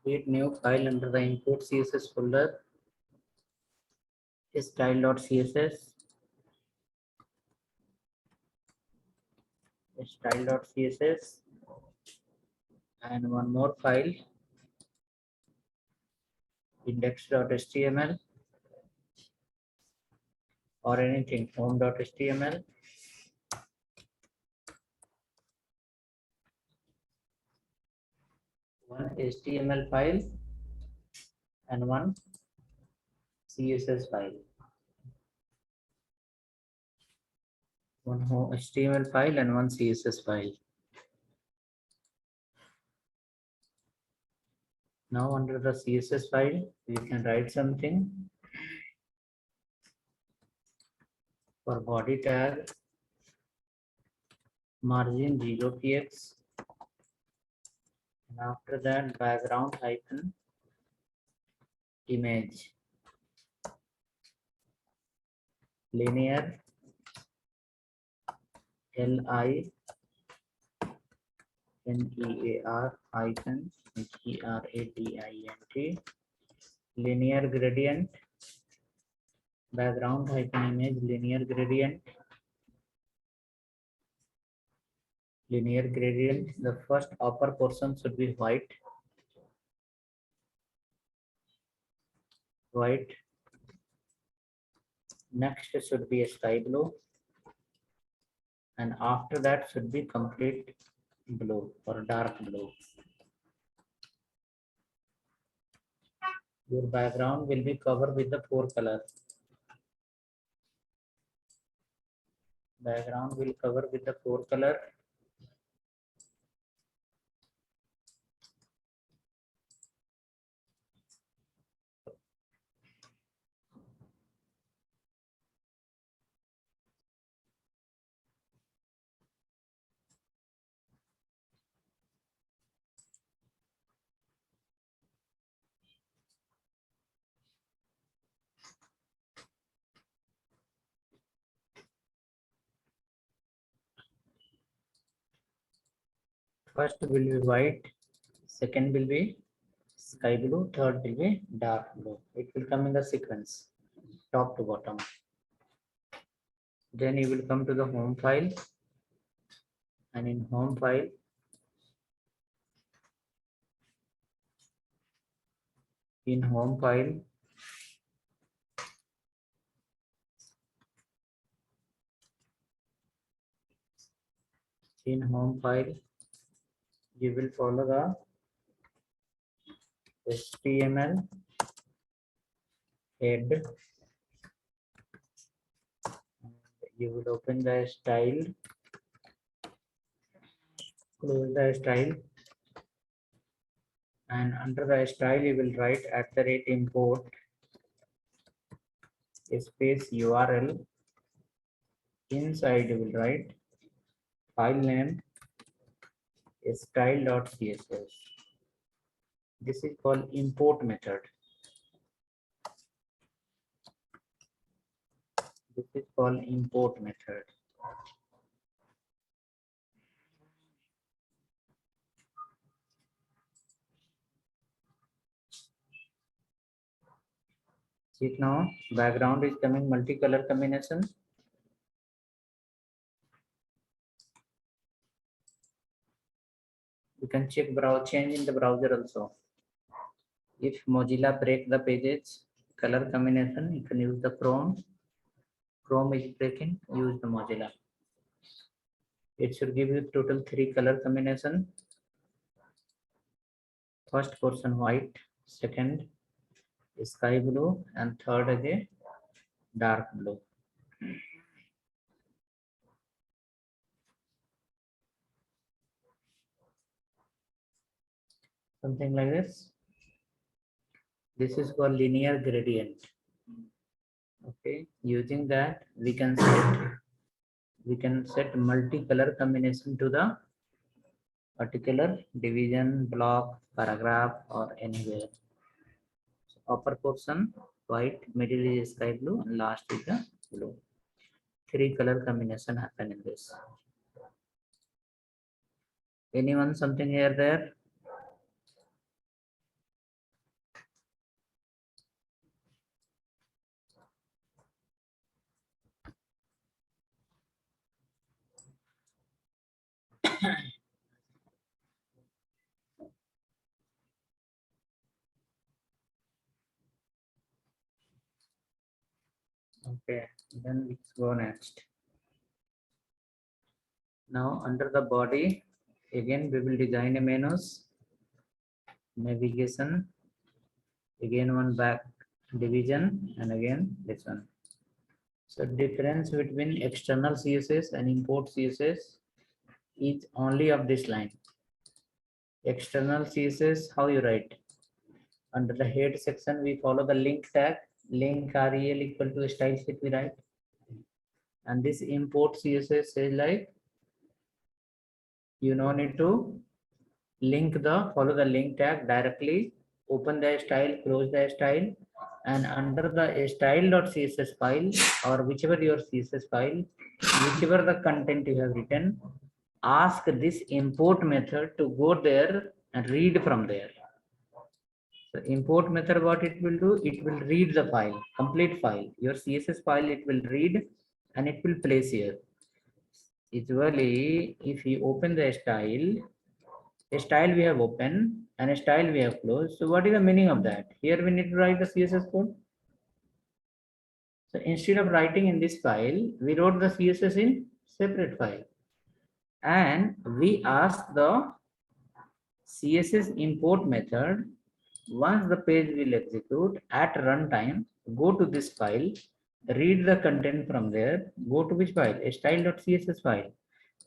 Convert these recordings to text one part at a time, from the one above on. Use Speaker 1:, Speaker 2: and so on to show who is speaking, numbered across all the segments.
Speaker 1: Create new file under the import CSS folder, style.css, style.css, and one more file, index.html, or anything, home.html. One HTML file and one CSS file. One HTML file and one CSS file. Now under the CSS file, we can write something. For body tag, margin 0 px, and after that background hyphen image, linear LINEAR hyphen GRADIENT, linear gradient, background hyphen image, linear gradient, the first upper portion should be white, next should be a sky blue, and after that should be complete blue or dark blue. Your background will be covered with the 4 colors. Background will cover with the 4 color. First will be white, second will be sky blue, third will be dark blue. It will come in the sequence, top to bottom. Then you will come to the home file, and in home file, you will follow the HTML head. You will open the style, close the style, and under the style you will write @import space URL. Inside you will write file name style.css. This is called import method. See it now, background is coming multicolor combination. You can check change in the browser also. If Mozilla break the pages color combination, you can use the Chrome. Chrome is breaking, use the Mozilla. It should give you total 3 color combination. First portion white, second sky blue, and third is a dark blue. Something like this. This is called linear gradient. Okay, using that we can set multicolor combination to the particular division, block, paragraph, or anywhere. So upper portion white, middle is sky blue, and last is the blue. 3 color combination happen in this. Anyone something here there? Okay, then let's go next. Now under the body, again we will design a menus, navigation, again one back division, and again this one. So difference between external CSS and import CSS is only of this line. External CSS, how you write? Under the head section, we follow the link tag, link rel equal to style sheet we write. And this import CSS says like, you no need to follow the link tag directly, open the style, close the style, and under the style.css file or whichever your CSS file, whichever the content you have written, ask this import method to go there and read from there. So import method, what it will do, it will read the file, complete file, your CSS file, it will read and it will place here. Usually, if you open the style, a style we have opened and a style we have closed. So what is the meaning of that? Here we need to write the CSS code. So instead of writing in this file, we wrote the CSS in separate file. And we ask the CSS import method, once the page will execute at runtime, go to this file, read the content from there, go to which file? A style.css file.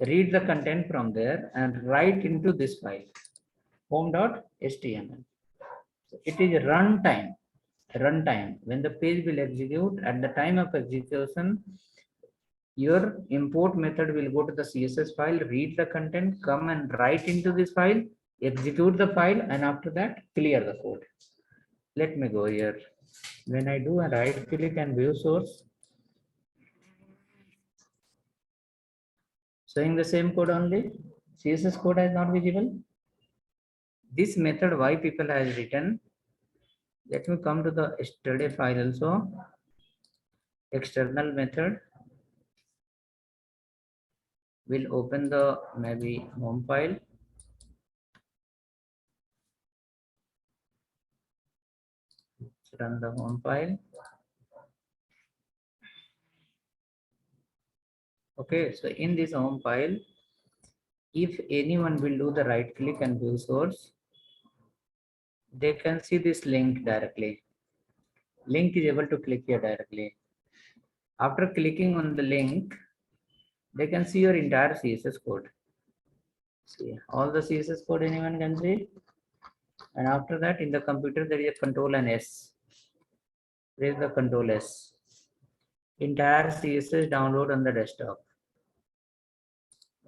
Speaker 1: Read the content from there and write into this file, home.html. So it is runtime. Runtime. When the page will execute, at the time of execution, your import method will go to the CSS file, read the content, come and write into this file, execute the file, and after that, clear the code. Let me go here. When I do a right click and view source, showing the same code only, CSS code is not visible. This method, why people has written, let me come to the yesterday file also, external method, will open the maybe home file. Run the home file. Okay, so in this home file, if anyone will do the right click and view source, they can see this link directly. Link is able to click here directly. After clicking on the link, they can see your entire CSS code. See all the CSS code anyone can see. And after that, in the computer, there is a control and S. There is the control S. Entire CSS download on the desktop.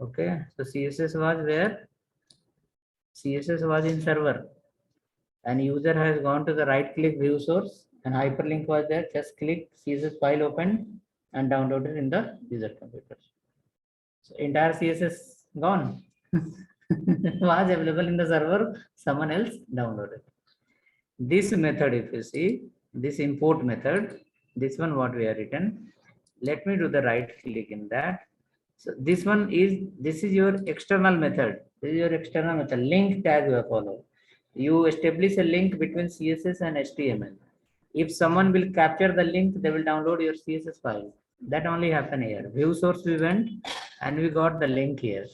Speaker 1: Okay, so CSS was where? CSS was in server. And user has gone to the right click view source and hyperlink was there. Just click CSS file open and downloaded in the user computer. So entire CSS gone. Was available in the server, someone else downloaded. This method, if you see, this import method, this one what we have written, let me do the right click in that. So this is your external method. This is your external method, link tag you follow. You establish a link between CSS and HTML. If someone will capture the link, they will download your CSS file. That only happen here. View source we went and we got the link here.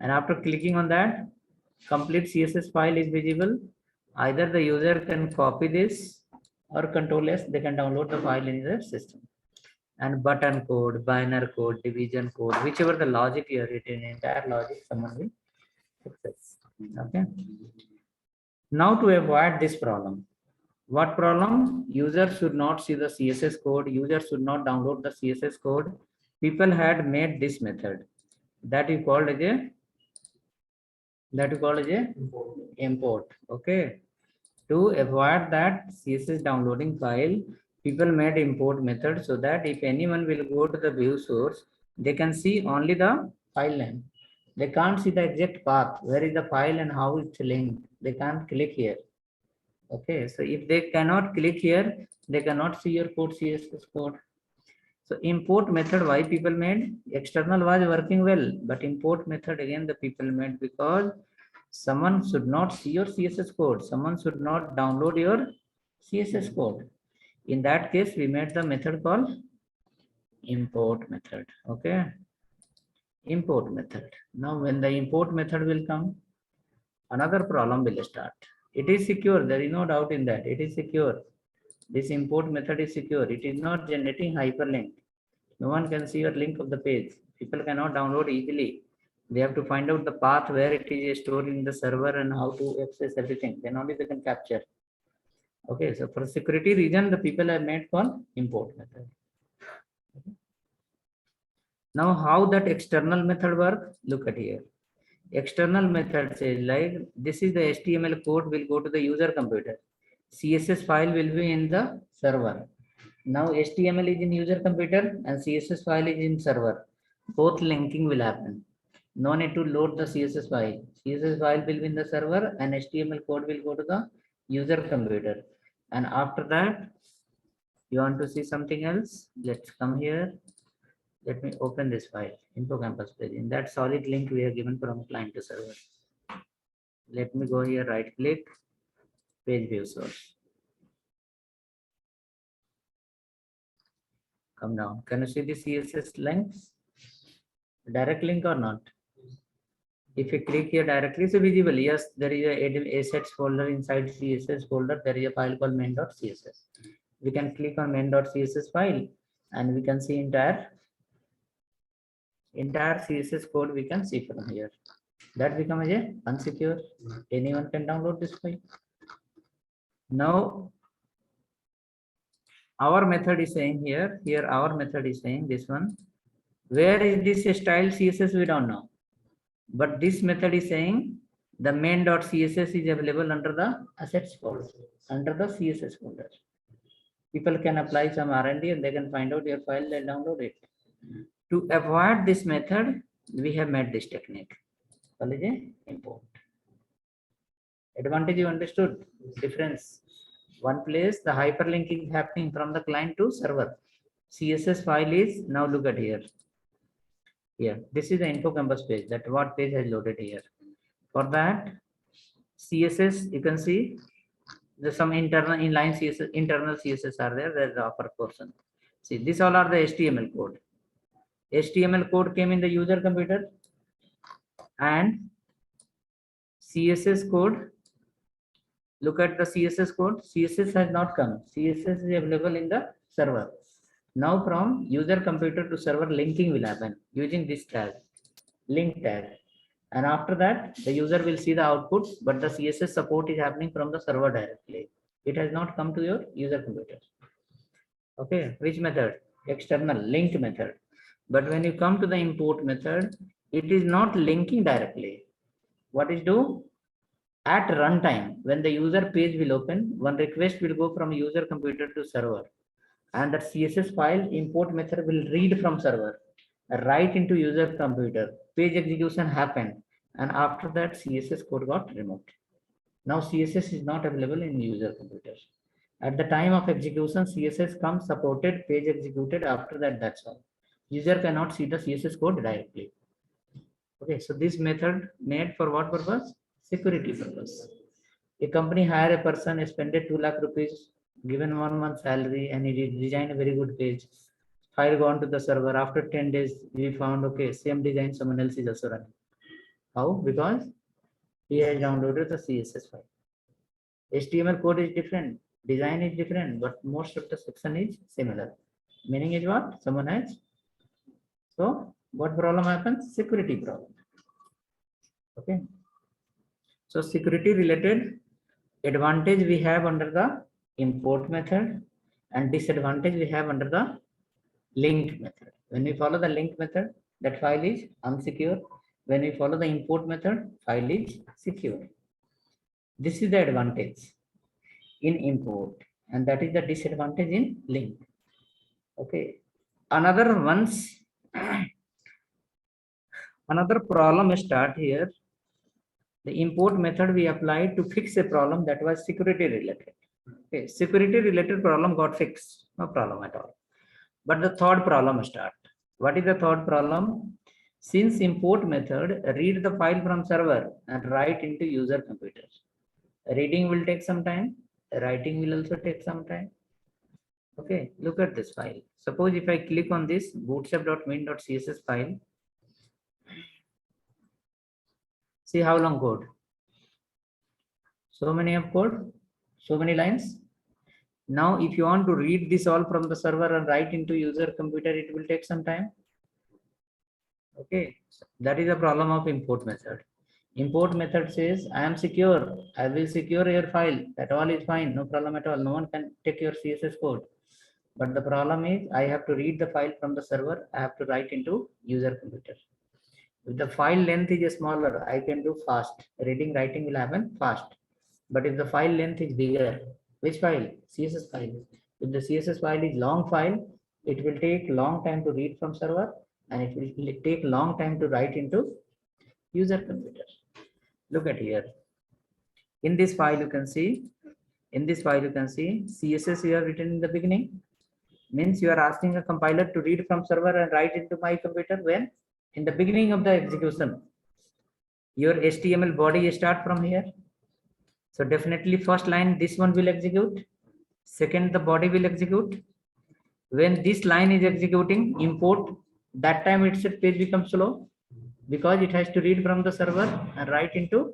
Speaker 1: And after clicking on that, complete CSS file is visible. Either the user can copy this or control S, they can download the file in their system. And button code, binary code, division code, whichever the logic you have written, entire logic someone will access. Okay. Now to avoid this problem, what problem? User should not see the CSS code. User should not download the CSS code. People had made this method that you called as a import. Okay. To avoid that CSS downloading file, people made import method so that if anyone will go to the view source, they can see only the file name. They can't see the exact path, where is the file and how it's linked. They can't click here. Okay, so if they cannot click here, they cannot see your code, CSS code. So import method, why people made? External was working well, but import method again the people made because someone should not see your CSS code. Someone should not download your CSS code. In that case, we made the method called import method. Okay, import method. Now when the import method will come, another problem will start. It is secure, there is no doubt in that. It is secure. This import method is secure. It is not generating hyperlink. No one can see your link of the page. People cannot download easily. They have to find out the path where it is stored in the server and how to access everything. Then only they can capture. Okay, so for security reason, the people have made for import method. Okay. Now, how that external method work? Look at here. External method says like this is the HTML code will go to the user computer. CSS file will be in the server. Now HTML is in user computer and CSS file is in server. Both linking will happen. No need to load the CSS file. CSS file will be in the server and HTML code will go to the user computer. And after that, you want to see something else? Let's come here. Let me open this file, info campus page. In that solid link we are given from client to server. Let me go here, right click, page view source. Come down. Can you see the CSS links? Direct link or not? If you click here directly, so visible. Yes, there is a assets folder inside CSS folder. There is a file called main.css. We can click on main.css file and we can see entire CSS code we can see from here. That becomes a unsecure. Anyone can download this file. Now our method is saying here our method is saying this one. Where is this style CSS? We don't know. But this method is saying the main.css is available under the assets folder, under the CSS folder. People can apply some R&D and they can find out your file and download it. To avoid this method, we have made this technique. Called import. Advantage you understood? Difference. One place the hyperlinking is happening from the client to server. CSS file is, now look at here. Here, this is the info campus page. That what page has loaded here. For that, CSS, you can see there's some internal inline CSS, internal CSS are there. There's the upper portion. See, these all are the HTML code. HTML code came in the user computer and CSS code. Look at the CSS code. CSS has not come. CSS is available in the server. Now from user computer to server linking will happen using this tag, link tag. And after that, the user will see the output, but the CSS support is happening from the server directly. It has not come to your user computer. Okay, which method? External link method. But when you come to the import method, it is not linking directly. What is do? At runtime, when the user page will open, one request will go from user computer to server. And that CSS file import method will read from server, right into user computer. Page execution happened. And after that, CSS code got removed. Now CSS is not available in user computers. At the time of execution, CSS comes supported, page executed. After that, that's all. User cannot see the CSS code directly. Okay, so this method made for what purpose? Security purpose. A company hire a person, spended 2 lakh rupees, given 1 month salary, and he designed a very good page. File gone to the server. After 10 days, we found okay, same design someone else is also running. How? Because he has downloaded the CSS file. HTML code is different, design is different, but most of the section is similar. Meaning is what? Someone has. So what problem happens? Security problem. Okay. So security related advantage we have under the import method and disadvantage we have under the link method. When we follow the link method, that file is unsecure. When we follow the import method, file is secure. This is the advantage in import, and that is the disadvantage in link. Okay. Another problem start here. The import method we applied to fix a problem that was security related. Okay, security related problem got fixed, no problem at all. But the third problem start. What is the third problem? Since import method read the file from server and write into user computer. Reading will take some time. Writing will also take some time. Okay, look at this file. Suppose if I click on this bootstrap.min.css file, see how long code? So many of code, so many lines. Now, if you want to read this all from the server and write into user computer, it will take some time. Okay, that is the problem of import method. Import method says, I am secure. I will secure your file. That all is fine. No problem at all. No one can take your CSS code. But the problem is I have to read the file from the server. I have to write into user computer. If the file length is smaller, I can do fast. Reading, writing will happen fast. But if the file length is bigger, which file? CSS file. If the CSS file is long file, it will take long time to read from server and it will take long time to write into user computer. Look at here. In this file, you can see, CSS you have written in the beginning. Means you are asking a compiler to read from server and write into my computer when? In the beginning of the execution. Your HTML body start from here. So definitely first line, this one will execute. Second, the body will execute. When this line is executing, import, that time itself page becomes slow because it has to read from the server and write into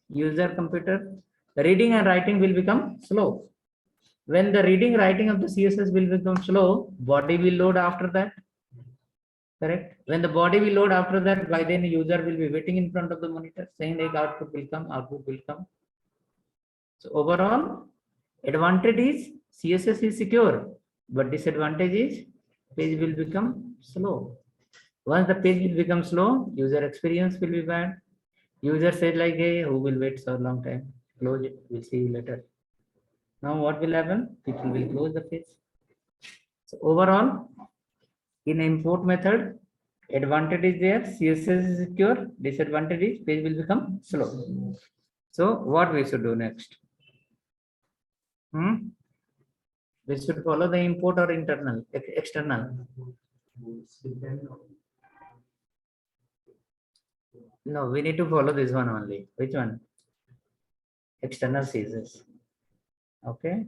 Speaker 1: user computer. The reading and writing will become slow. When the reading writing of the CSS will become slow, body will load after that. Correct. When the body will load after that, by then user will be waiting in front of the monitor saying like output will come, output will come. So overall, advantage is CSS is secure, but disadvantage is page will become slow. Once the page will become slow, user experience will be bad. User said like, hey, who will wait so long time? Close it. We'll see you later. Now what will happen? People will close the page. So overall, in import method, advantage is there, CSS is secure, disadvantage is page will become slow. So what we should do next? We should follow the import or internal, external. No, we need to follow this one only. Which one? External CSS. Okay.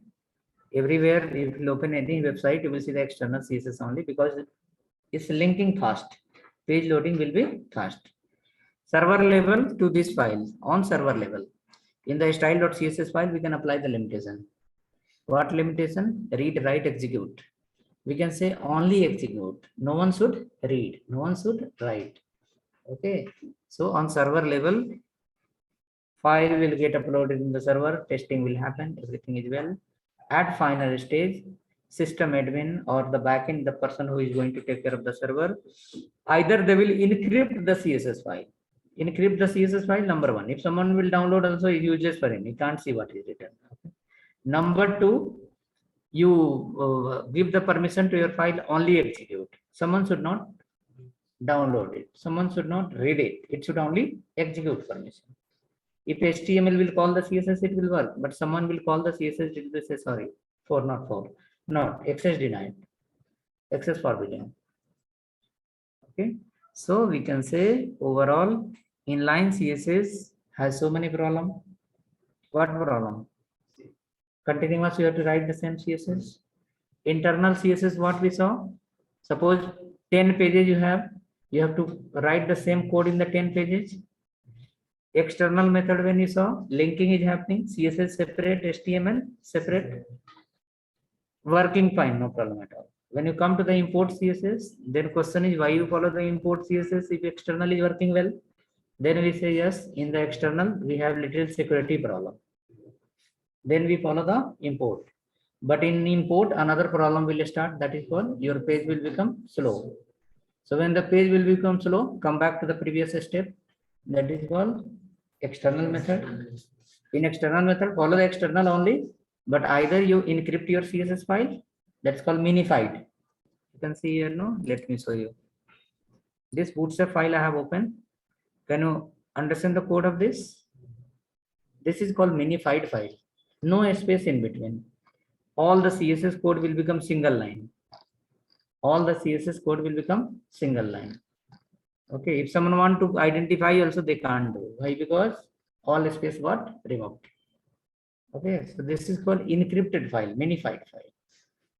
Speaker 1: Everywhere, if you open any website, you will see the external CSS only because it's linking fast. Page loading will be fast. Server level to this file on server level. In the style.css file, we can apply the limitation. What limitation? Read, write, execute. We can say only execute. No one should read. No one should write. Okay. So on server level, file will get uploaded in the server. Testing will happen. Everything is well. At final stage, system admin or the backend, the person who is going to take care of the server, either they will encrypt the CSS file. Encrypt the CSS file, number one. If someone will download also, it's useless for him. He can't see what is written. Okay. Number two, you give the permission to your file only execute. Someone should not download it. Someone should not read it. It should only execute permission. If HTML will call the CSS, it will work. But someone will call the CSS, it will say sorry, 404. No, access denied. Access forbidden. Okay. So we can say overall inline CSS has so many problems. What problem? Continuous, you have to write the same CSS. Internal CSS, what we saw? Suppose 10 pages you have to write the same code in the 10 pages. External method, when you saw, linking is happening, CSS separate, HTML separate. Working fine, no problem at all. When you come to the import CSS, then question is why you follow the import CSS if external is working well? Then we say yes, in the external, we have little security problem. Then we follow the import. But in import, another problem will start, that is called your page will become slow. So when the page will become slow, come back to the previous step. That is called external method. In external method, follow the external only, but either you encrypt your CSS file, that's called minified. You can see here, no? Let me show you. This bootstrap file I have opened. Can you understand the code of this? This is called minified file. No space in between. All the CSS code will become single line. All the CSS code will become single line. Okay, if someone want to identify also, they can't do. Why? Because all space got removed. Okay, so this is called encrypted file, minified file.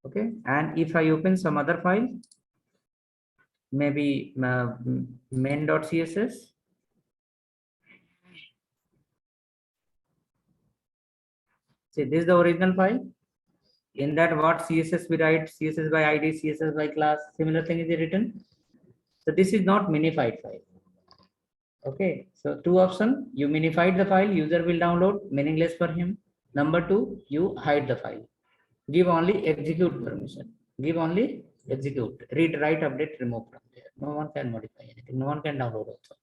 Speaker 1: Okay, and if I open some other file, maybe main.css, see this is the original file. In that, what CSS we write, CSS by ID, CSS by class, similar thing is written. So this is not minified file. Okay, so two option, you minified the file, user will download, meaningless for him. Number two, you hide the file. Give only execute permission. Give only execute. Read, write, update, remove from there. No one can modify anything. No one can download also.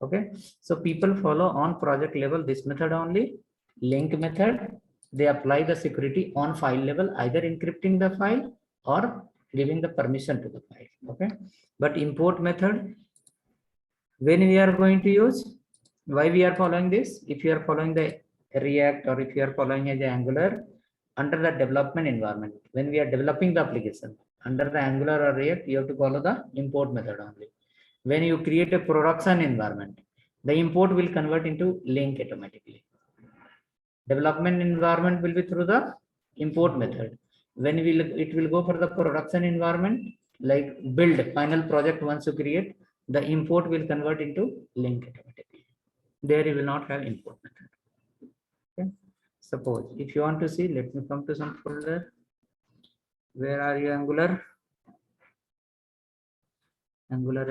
Speaker 1: Okay, so people follow on project level this method only. Link method, they apply the security on file level, either encrypting the file or giving the permission to the file. Okay, but import method, when we are going to use, why we are following this? If you are following the React or if you are following as Angular under the development environment, when we are developing the application under the Angular or React, you have to follow the import method only. When you create a production environment, the import will convert into link automatically. Development environment will be through the import method. When it will go for the production environment, like build final project, once you create, the import will convert into link automatically. There you will not have import method. Okay. Suppose if you want to see, let me come to some folder. Where are you, Angular? Angular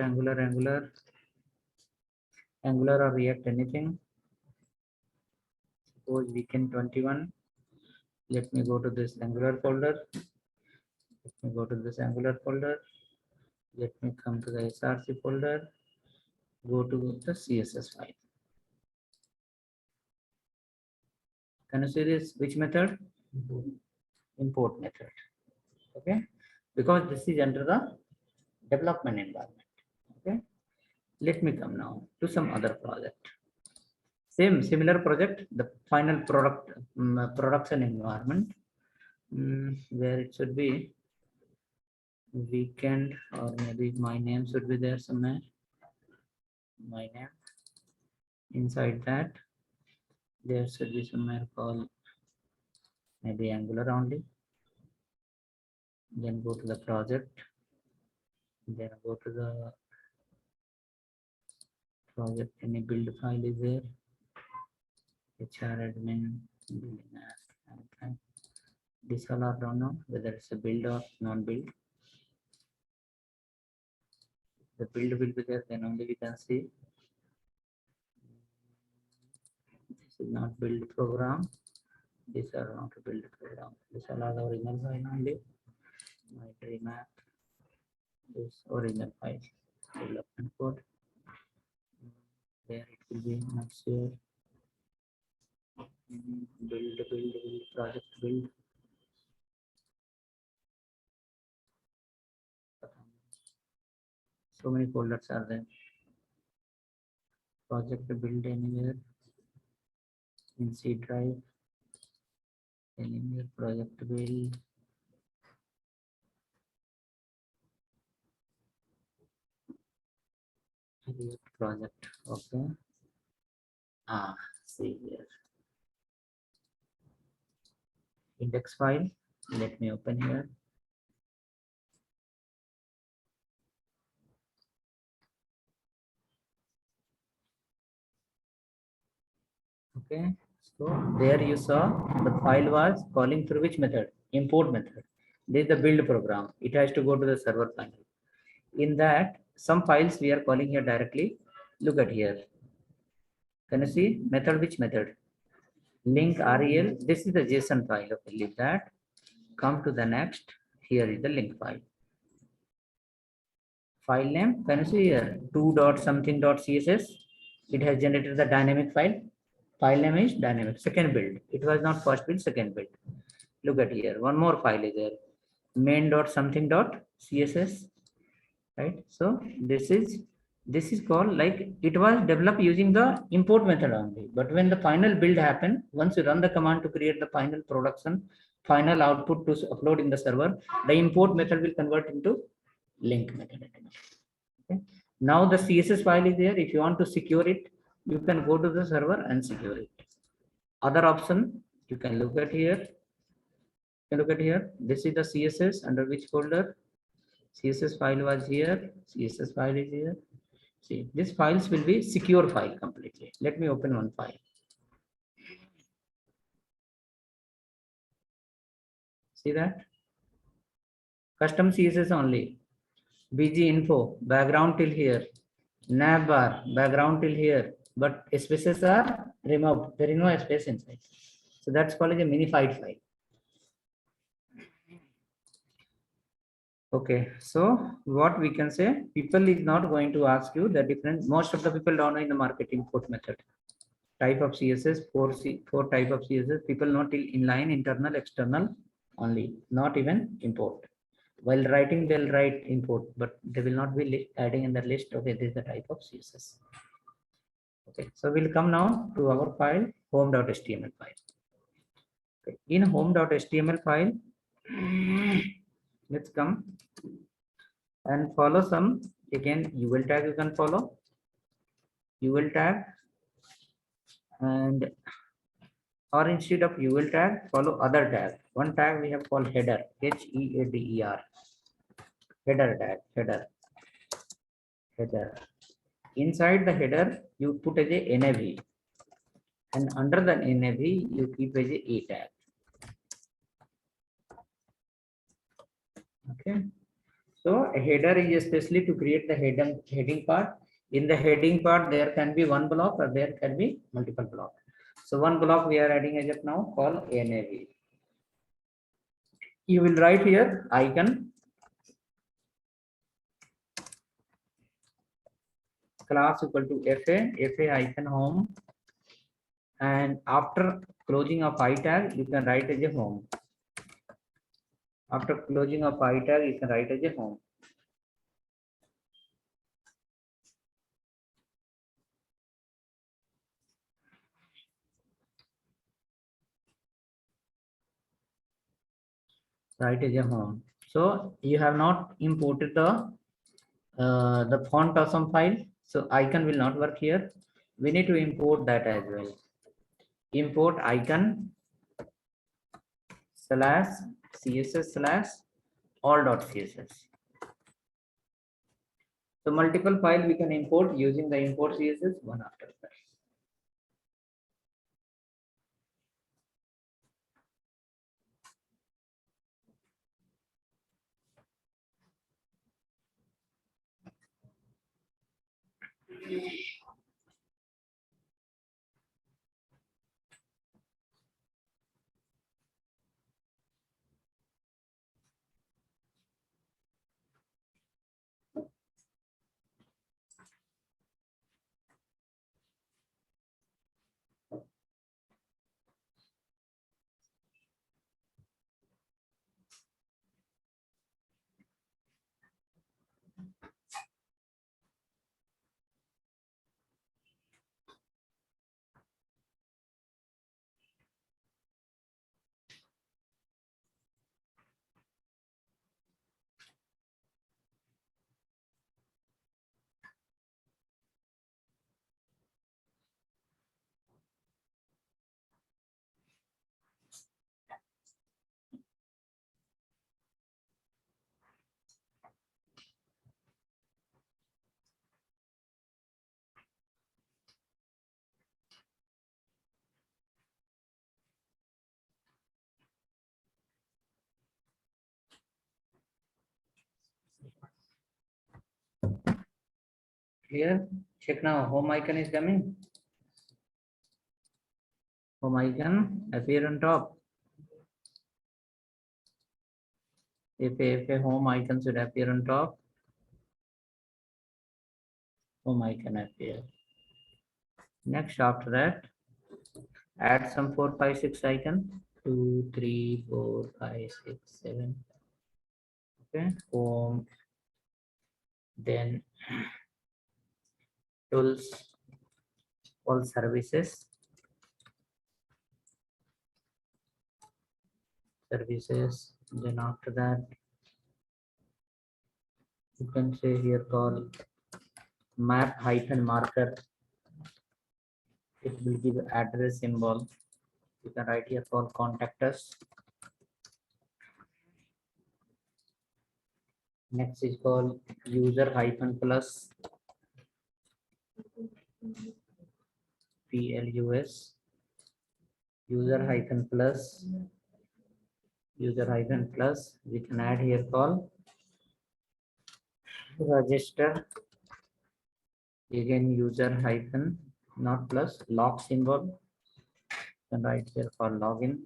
Speaker 1: or React, anything. Suppose weekend 21. Let me go to this Angular folder. Let me go to this Angular folder. Let me come to the SRC folder. Go to the CSS file. Can you see this? Which method? Import method. Okay, because this is under the development environment. Okay, let me come now to some other project. Similar project, the final product production environment, where it should be weekend, or maybe my name should be there somewhere. My name. Inside that, there should be somewhere called maybe Angular only. Then go to the project. Then go to the project. Any build file is there. HR admin, building app. Okay. This all I don't know whether it's a build or non-build. The build will be there, then only we can see. This is not build program. These are not a build program. This are the original file only. My dream app. This original file. Development code. There it will be next year. Build, project build. So many folders are there. Project build anywhere in C drive. Anywhere project build. Project. Okay. See here. Index file. Let me open here. Okay, so there you saw the file was calling through which method? Import method. This is the build program. It has to go to the server panel. In that, some files we are calling here directly. Look at here. Can you see method? Which method? Link rel. This is the JSON file. Okay, leave that. Come to the next. Here is the link file. File name. Can you see here? 2.something.css. It has generated the dynamic file. File name is dynamic. Second build. It was not first build, second build. Look at here. One more file is there. main.something.css. Right. So this is called, like, it was developed using the import method only. But when the final build happened, once you run the command to create the final production, final output to upload in the server, the import method will convert into link method. Okay. Now the CSS file is there. If you want to secure it, you can go to the server and secure it. Other option, you can look at here. can look at here. This is the CSS under which folder? CSS file was here. CSS file is here. See, these files will be secure file completely. Let me open one file. See that? Custom CSS only. BG info, background till here. Navbar, background till here. But spaces are removed. There is no space inside. So that's called as a minified file. Okay, so what we can say, people is not going to ask you the difference. Most of the people don't know in the market import method. Type of CSS, four type of CSS. People not till inline, internal, external only, not even import. While writing, they'll write import, but they will not be adding in the list. Okay, this is the type of CSS. Okay, so we'll come now to our file, home.html file. Okay. In home.html file, let's come and follow some, again, UL tag you can follow. UL tag, and or instead of UL tag, follow other tag. One tag we have called header, HEADER. Header tag, header. Inside the header, you put as a NAV, and under the NAV, you keep as a tag. Okay. So a header is especially to create the heading part. In the heading part, there can be one block or there can be multiple blocks. So one block we are adding as of now called NAV. You will write here icon class equal to FA icon home, and after closing of I tag, you can write as a home. After closing of I tag, you can write as a home. Write as a home. So you have not imported the font awesome file, so icon will not work here. We need to import that as well. Import icon slash css slash all.css. So multiple file we can import using the import css one after that. Clear? Check now. Home icon is coming. Home icon appear on top. If a home icon should appear on top, home icon appear. Next, after that, add some 4, 5, 6 icon. 2, 3, 4, 5, 6, 7. Okay, home. Then tools, all services. Then after that, you can say here call map hyphen marker. It will give address symbol. You can write here called contact us. Next is called user hyphen plus plus user hyphen plus user hyphen plus. We can add here call register, again user hyphen not plus log symbol, you can write here for login.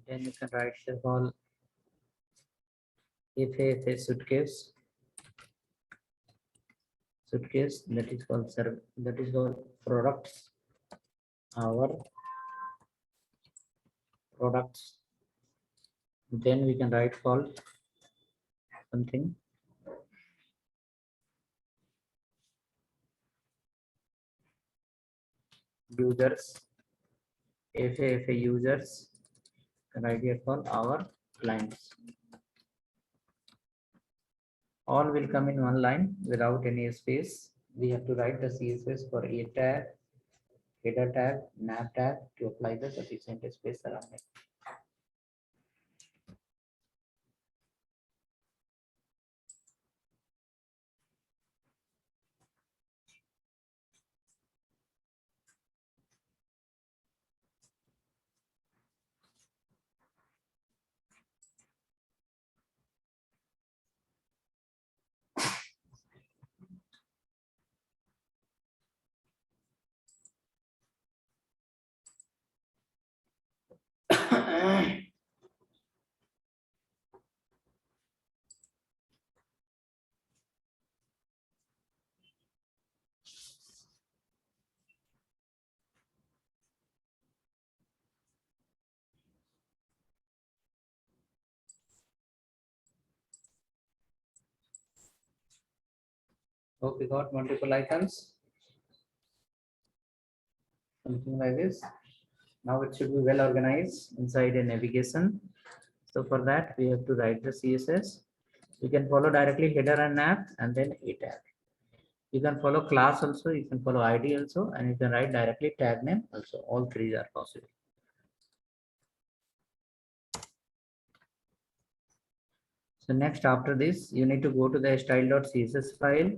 Speaker 1: Then you can write here call if a suitcase that is called that is called products, our products. Then we can write called something users, if a users, can write here called our clients. All will come in one line without any space. We have to write the CSS for a tag, header tag, nav tag to apply the sufficient space around it. Hope we got multiple icons, something like this. Now it should be well organized inside a navigation. So for that, we have to write the CSS. You can follow directly header and nav and then a tag. You can follow class also, you can follow ID also, and you can write directly tag name also. All three are possible. So next after this, you need to go to the style.css file.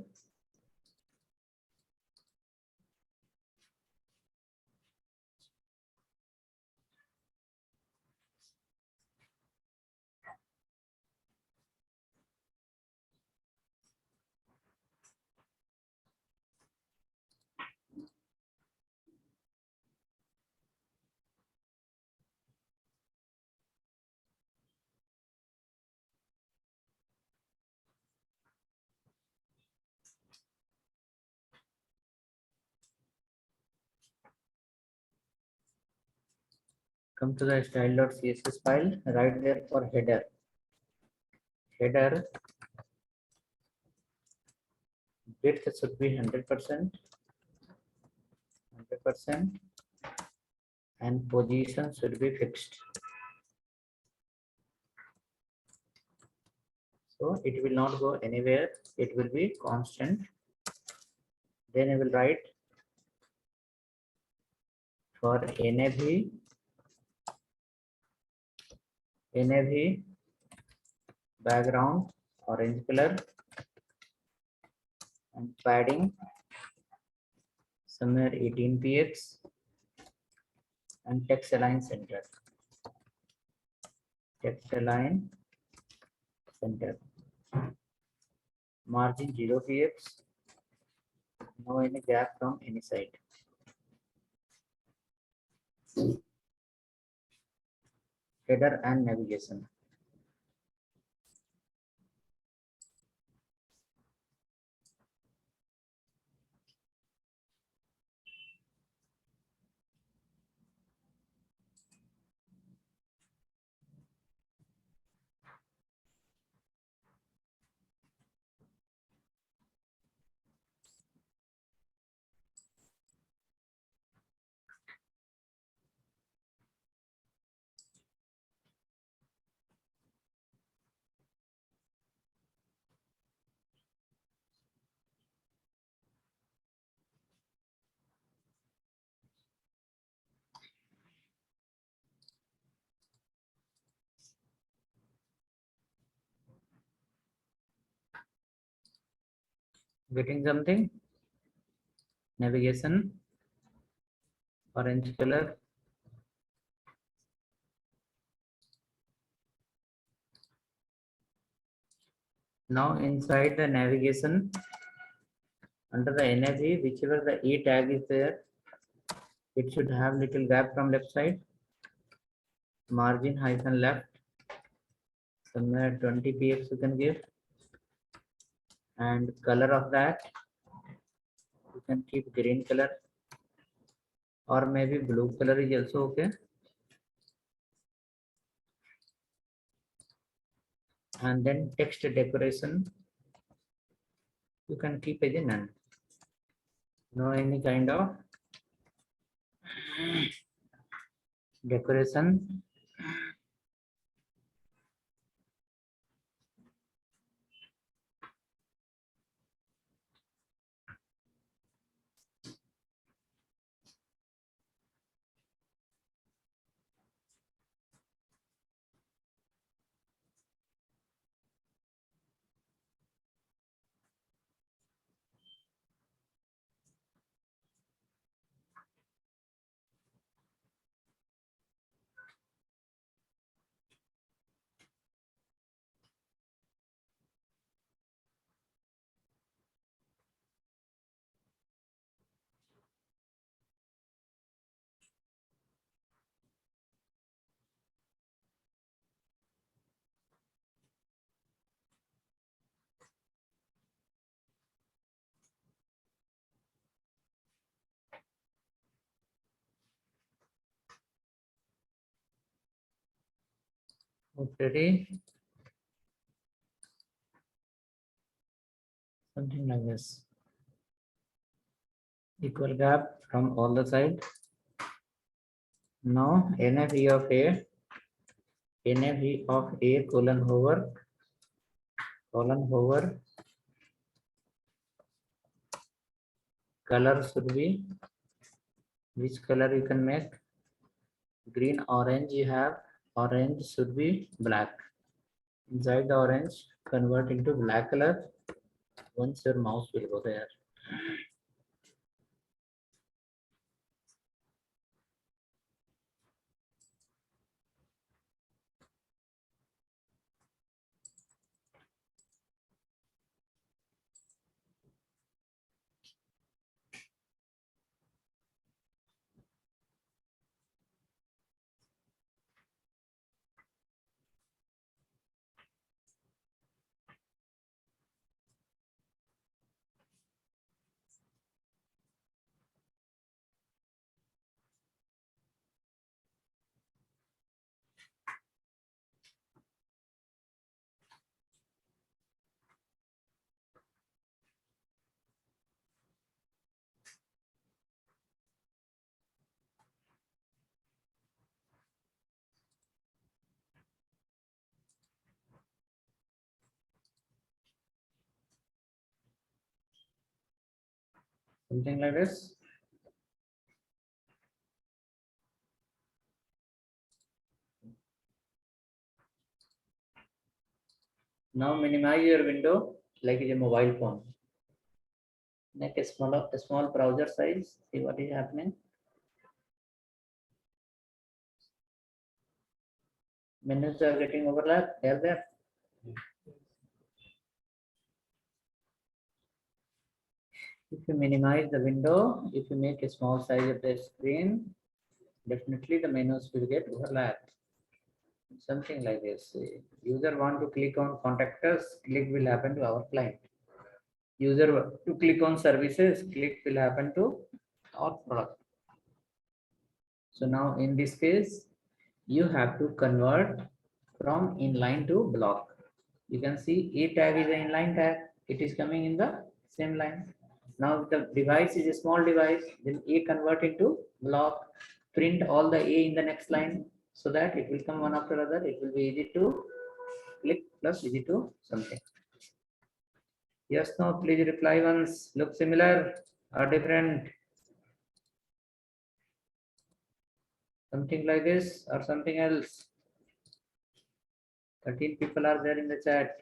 Speaker 1: Come to the style.css file, right there for header. Header width should be 100%, and position should be fixed. So it will not go anywhere. It will be constant. Then I will write for NAV background orange color and padding somewhere 18 px and text align center. Text align center. Margin 0 px. No any gap from any side. Header and navigation. Getting something? Navigation, orange color. Now inside the navigation, under the NAV, whichever the E tag is there, it should have little gap from left side, margin hyphen left, somewhere 20 px you can give, and color of that you can keep green color or maybe blue color is also okay. And then text decoration you can keep as a none. No any kind of decoration. Okay, something like this. Equal gap from all the side. Now NFE of A, NFE of A colon hover, color should be, which color you can make? Green, orange you have, orange should be black. Inside the orange, convert into black color once your mouse will go there. Something like this. Now minimize your window like it's a mobile phone. Make a small browser size. See what is happening. Menus are getting overlapped. They're there. If you minimize the window, if you make a small size of the screen, definitely the menus will get overlapped. Something like this. User want to click on contact us, click will happen to our client. User to click on services, click will happen to our product. So now in this case, you have to convert from inline to block. You can see A tag is an inline tag. It is coming in the same line. Now the device is a small device, then A convert into block, print all the A in the next line so that it will come one after other. It will be easy to click plus easy to something. Yes, no, please reply once. Look similar or different. Something like this or something else. 13 people are there in the chat.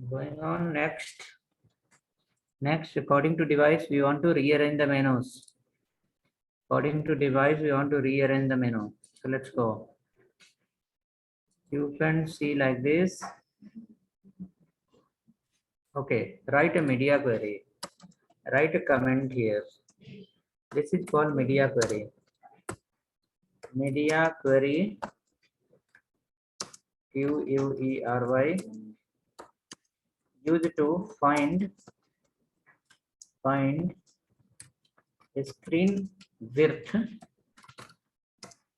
Speaker 1: Going on next. Next, according to device, we want to rearrange the menus. According to device, we want to rearrange the menu. So let's go. You can see like this. Okay, write a media query. Write a comment here. This is called media query. Media query, QUERY, used to find a screen width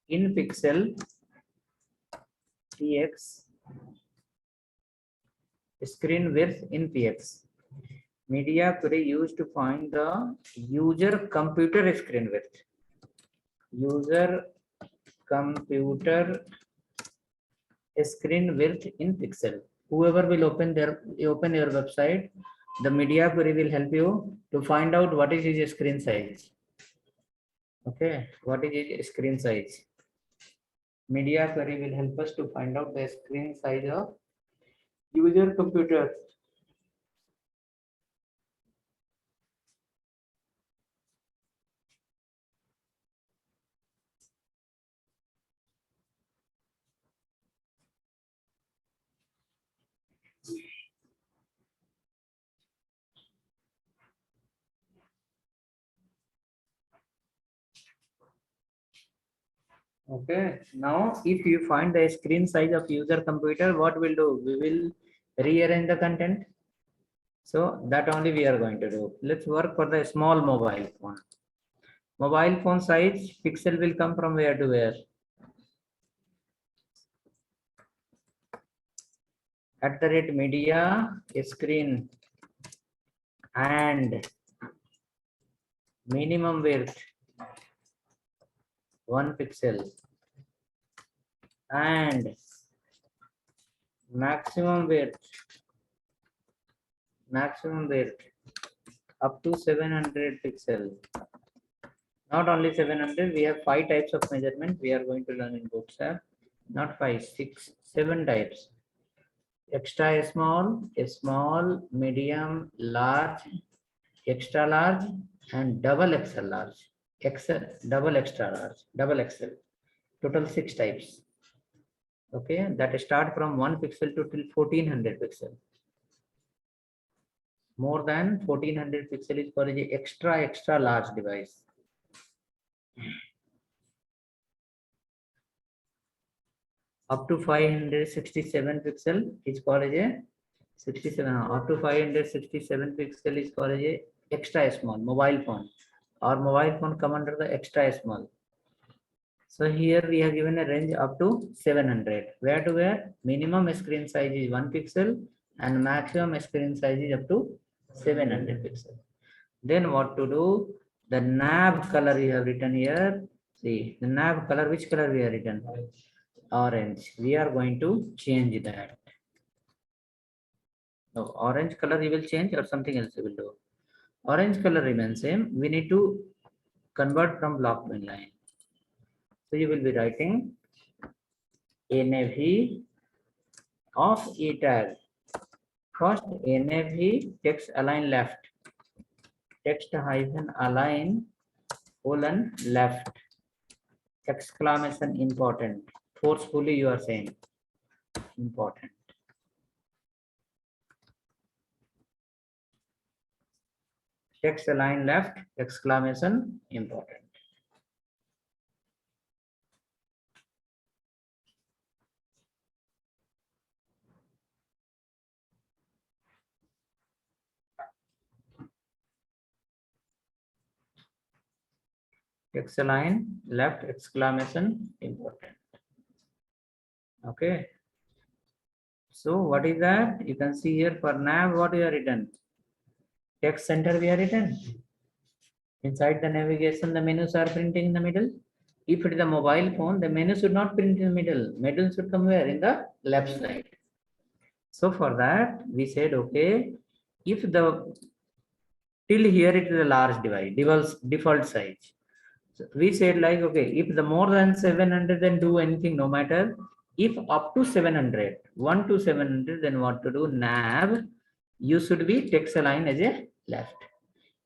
Speaker 1: in pixel px, screen width in px. Media query used to find the user computer screen width. User computer screen width in pixel. Whoever will open your website, the media query will help you to find out what is his screen size. Okay, what is his screen size? Media query will help us to find out the screen size of user computer. Okay, now if you find the screen size of user computer, what we'll do? We will rearrange the content. So that only we are going to do. Let's work for the small mobile phone. Mobile phone size pixel will come from where to where? @media screen and minimum width 1 pixel and maximum width up to 700 pixel. Not only 700, we have 5 types of measurement we are going to learn in Bootstrap. Not 5, 6, 7 types. Extra small, medium, large, extra large, and double extra large. Double extra large, double XL. Total 6 types. Okay, that start from 1 pixel to till 1400 pixel. More than 1400 pixel is for the extra large device. Up to 567 pixel is called as a 67. Up to 567 pixel is called as a extra small mobile phone, or mobile phone come under the extra small. So here we have given a range up to 700. Where to where? Minimum screen size is 1 pixel and maximum screen size is up to 700 pixel. Then what to do? The nav color we have written here. See the nav color, which color we have written? Orange. We are going to change that. No, orange color you will change or something else you will do. Orange color remains same. We need to convert from block main line. So you will be writing nav of e tag. First nav text align left. Text hyphen align colon left. Exclamation important. Forcefully you are saying important. Text align left, exclamation important. Text align left, exclamation important. Okay. So what is that? You can see here for nav what we are written. Text center we are written. Inside the navigation, the menus are printing in the middle. If it is a mobile phone, the menu should not print in the middle. Middle should come where? In the left side. So for that, we said, okay, if the till here it is a large default size. So we said like, okay, if the more than 700, then do anything, no matter. If up to 700, 1 to 700, then what to do? Nav you should be text align as a left.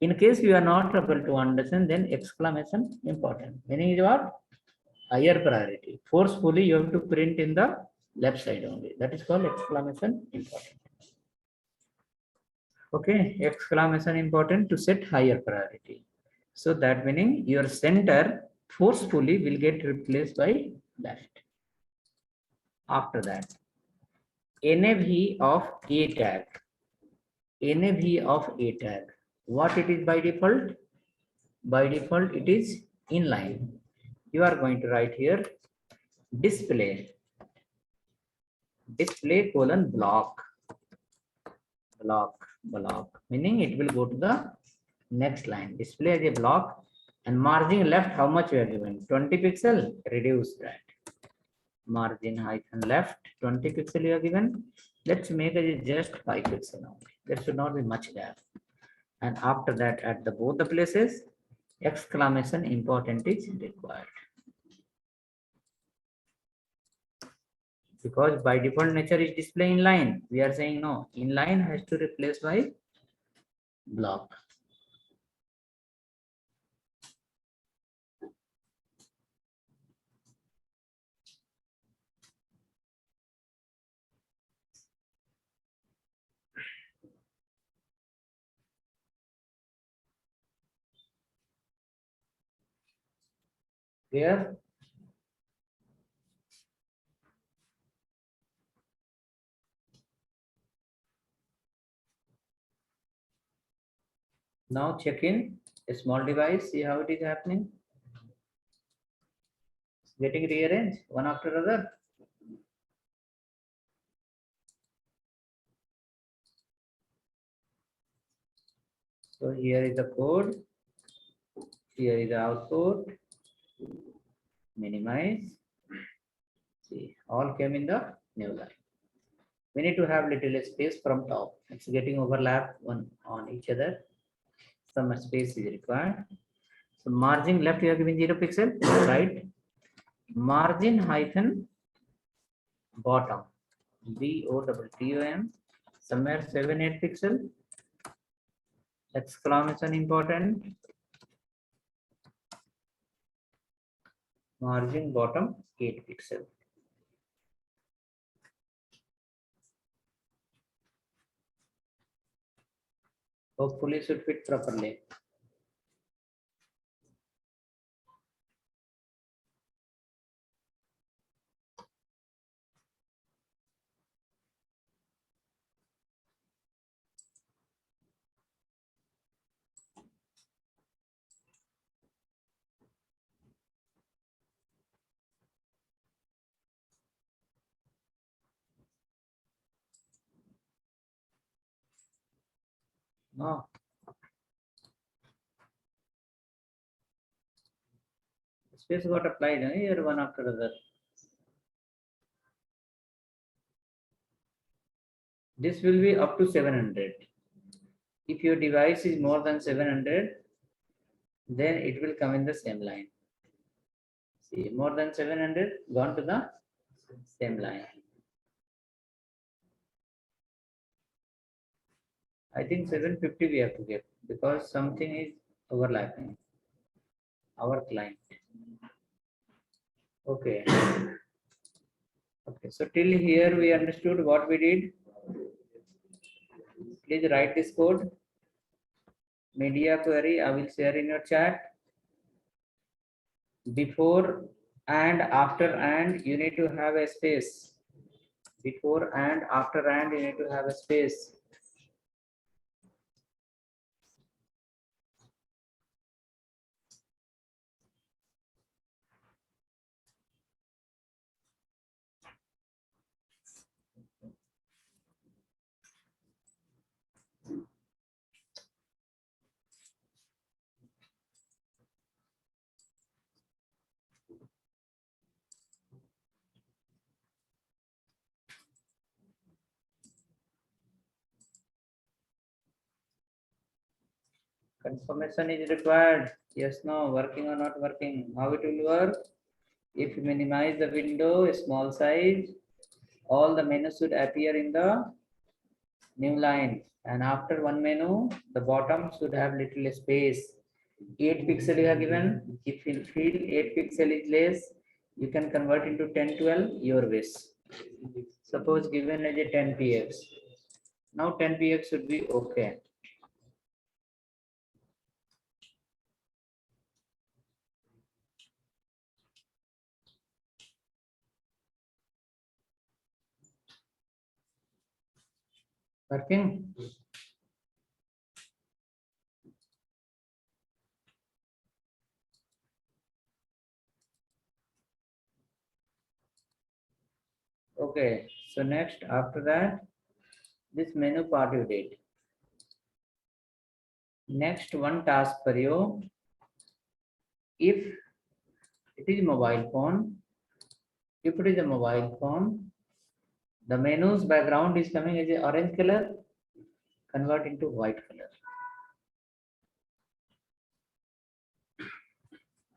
Speaker 1: In case you are not able to understand, then exclamation important. Meaning is what? Higher priority. Forcefully you have to print in the left side only. That is called exclamation important. Okay, exclamation important to set higher priority. So that meaning your center forcefully will get replaced by left. After that, NAV of A tag. NAV of A tag. What it is by default? By default, it is inline. You are going to write here display colon block meaning it will go to the next line. Display as a block and margin left how much you are given? 20 pixel. Reduce that. Margin hyphen left 20 pixel you are given. Let's make it just 5 pixel now. There should not be much gap. And after that, at the both the places, exclamation important is required. Because by default nature is display inline. We are saying no, inline has to replace by block. Clear? Now check in a small device, see how it is happening. It's getting rearranged one after another. So here is the code, here is the output, minimize. See, all came in the new line. We need to have little space from top. It's getting overlap one on each other. Some space is required. So margin left you are giving 0 pixel, right? Margin hyphen bottom, BOTTOM, somewhere 7-8 pixel. Exclamation important. Margin bottom 8 pixel. Hopefully should fit properly. No. Space got applied here one after other. This will be up to 700. If your device is more than 700, then it will come in the same line. See, more than 700 gone to the same line. I think 750 we have to get because something is overlapping. Our client. Okay. Okay, so till here we understood what we did. Please write this code. Media query, I will share in your chat. Before and after and you need to have a space. Before and after and you need to have a space. Confirmation is required. Yes, no, working or not working. How it will work? If you minimize the window, a small size, all the menus should appear in the new line. And after one menu, the bottom should have little space. 8 pixel is given. If you feel 8 pixel is less, you can convert into 1012 your wish. Suppose given as a 10px. Now 10px should be okay. Working? Okay, so next after that, this menu part you did. Next one task for you. If it is mobile phone, if it is a mobile phone, the menu's background is coming as a orange color, convert into white color.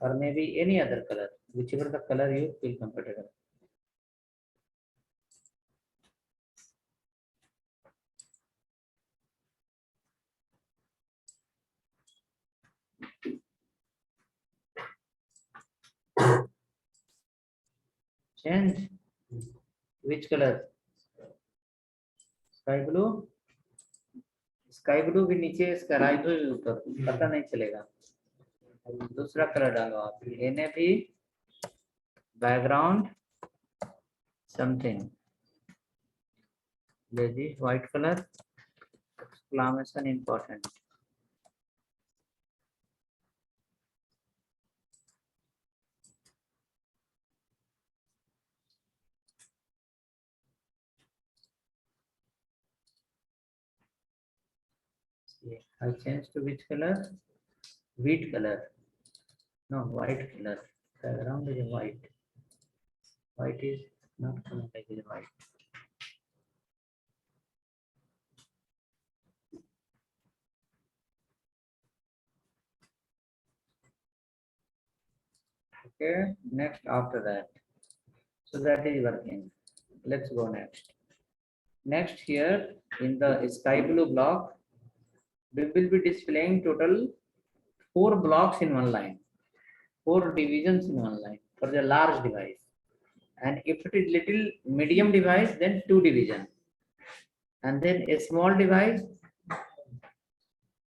Speaker 1: Or maybe any other color, whichever the color you feel comfortable. Change. Which color? Sky blue. Sky blue भी नीचे, sky blue भी ऊपर, पता नहीं चलेगा. दूसरा colour डालो आप. इन्हें भी background something, lazy white colour, exclamation important. I change to which color? Wheat color. No, white color. Background is white. White is not coming like this white. Okay, next after that. So that is working. Let's go next. Next here in the sky blue block, we will be displaying total 4 blocks in one line, 4 divisions in one line for the large device. And if it is little medium device, then 2 division. And then a small device,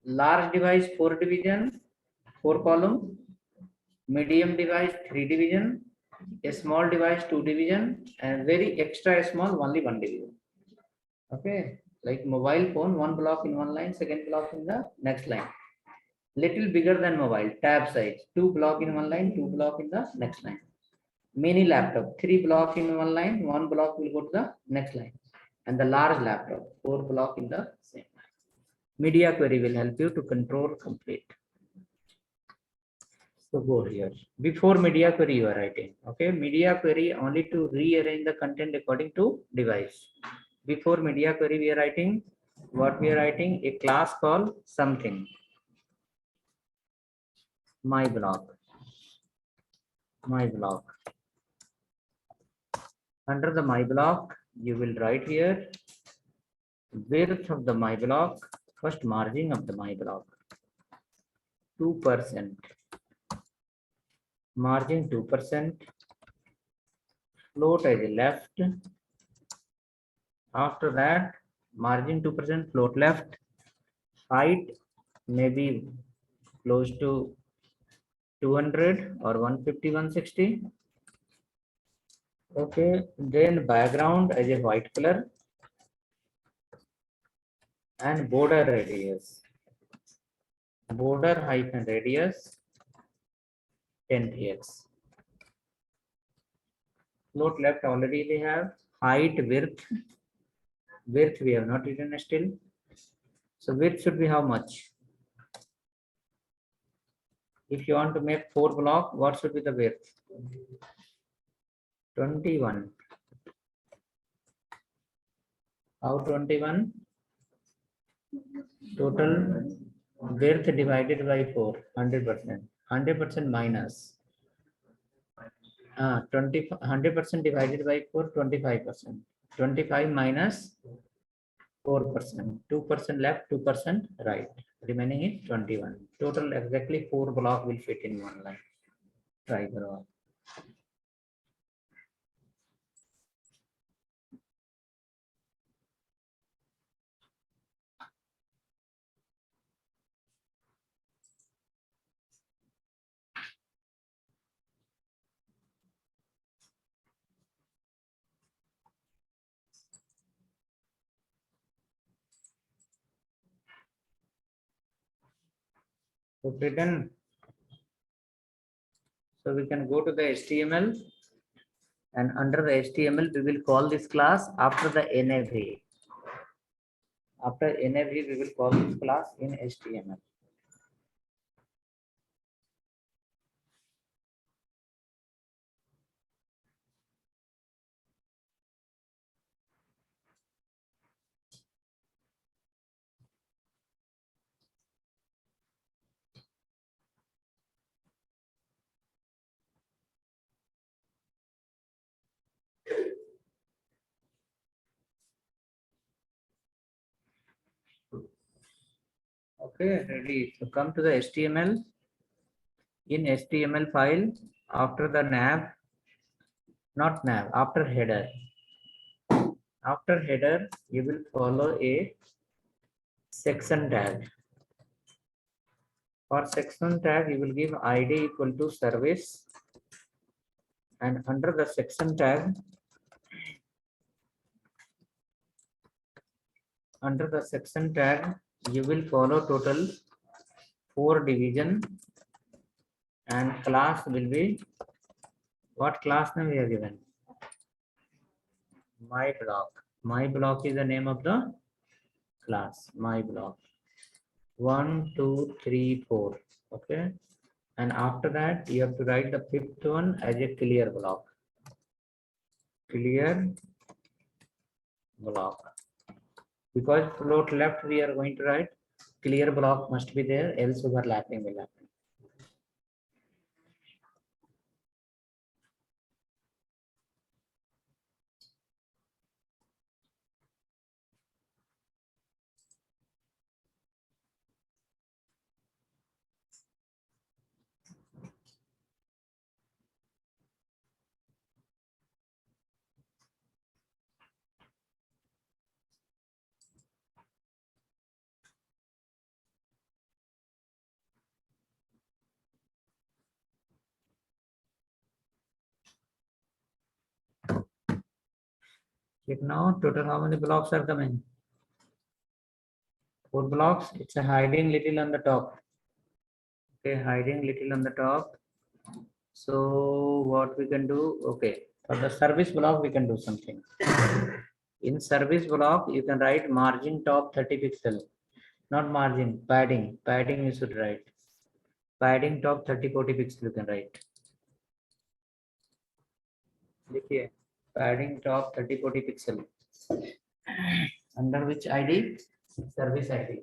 Speaker 1: large device 4 division, 4 column, medium device 3 division, a small device 2 division, and very extra small only 1 division. Okay, like mobile phone, 1 block in one line, second block in the next line. Little bigger than mobile, tab size, 2 block in one line, 2 block in the next line. Mini laptop, 3 block in one line, 1 block will go to the next line. And the large laptop, 4 block in the same line. Media query will help you to control complete. So go here. Before media query you are writing. Okay, media query only to rearrange the content according to device. Before media query we are writing, what we are writing? A class called something. My block. My block. Under the my block, you will write here width of the my block, first margin of the my block, 2%. Margin 2%. Float as a left. After that, margin 2%, float left. Height maybe close to 200 or 150, 160. Okay, then background as a white color and border radius. Border hyphen radius 10 px. Float left already we have. Height, width. Width we have not written still. So width should be how much? If you want to make 4 block, what should be the width? 21. How 21? Total width divided by 4, 100%. 100% minus 100% divided by 4, 25%. 25 minus 4%, 2% left, 2% right. Remaining is 21. Total exactly 4 block will fit in one line. Try the all. So written. So we can go to the HTML, and under the HTML we will call this class after the nav. After nav we will call this class in HTML. Okay, ready. So come to the HTML. In HTML file, after the nav, not nav, after header. After header, you will follow a section tag. For section tag, you will give ID equal to service, and under the section tag, you will follow total 4 division, and class will be, what class name we have given? My block. My block is the name of the class. My block. 1, 2, 3, 4. Okay. And after that, you have to write the 5th one as a clear block. Clear block. Because float left, we are going to write clear block must be there, else overlapping will happen. Check now, total how many blocks are coming? 4 blocks. It's a hiding little on the top. Okay, hiding little on the top. So what we can do? Okay, for the service block, we can do something. In service block, you can write margin top 30 pixel. Not margin, padding. Padding you should write. Padding top 30-40 pixel you can write. देखिए, padding top 30-40 pixel. Under which ID? Service ID.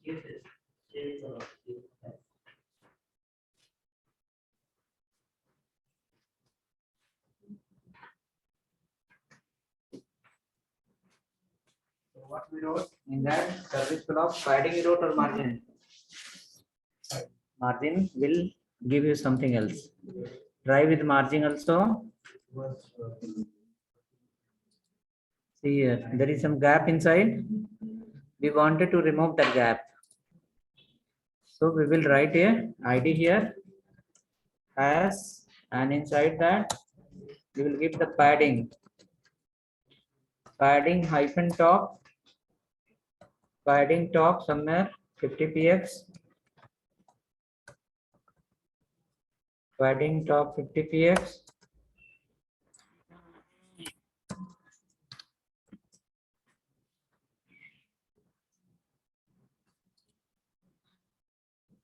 Speaker 1: So what we wrote in that service block, padding you wrote or margin? Margin will give you something else. Try with margin also. See here, there is some gap inside. We wanted to remove that gap. So we will write a ID here as, and inside that we will give the padding hyphen top somewhere 50 px, padding top 50 px,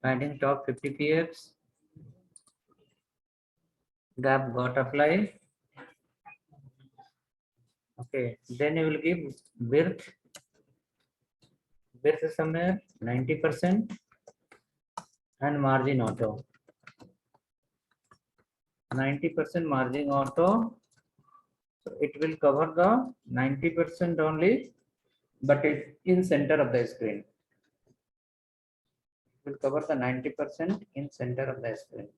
Speaker 1: padding top 50 px, gap got apply. Okay, then you will give width somewhere 90% and margin auto 90% margin auto. So it will cover the 90% only, but it in center of the screen. It will cover the 90% in center of the screen.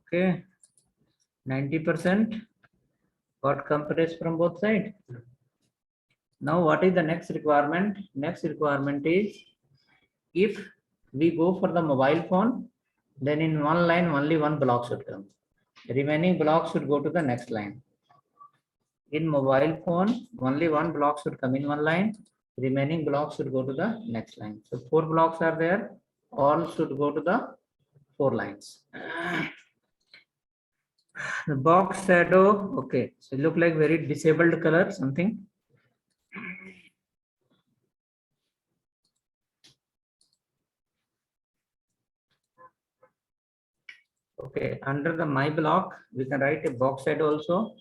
Speaker 1: Okay, 90% got compressed from both sides. Now what is the next requirement? Next requirement is, if we go for the mobile phone, then in one line only one block should come. The remaining blocks should go to the next line. In mobile phone, only one block should come in one line. Remaining blocks should go to the next line. So 4 blocks are there. All should go to the 4 lines. The box shadow, okay. So it look like very disabled color, something. Okay, under the my block, we can write a box shadow also.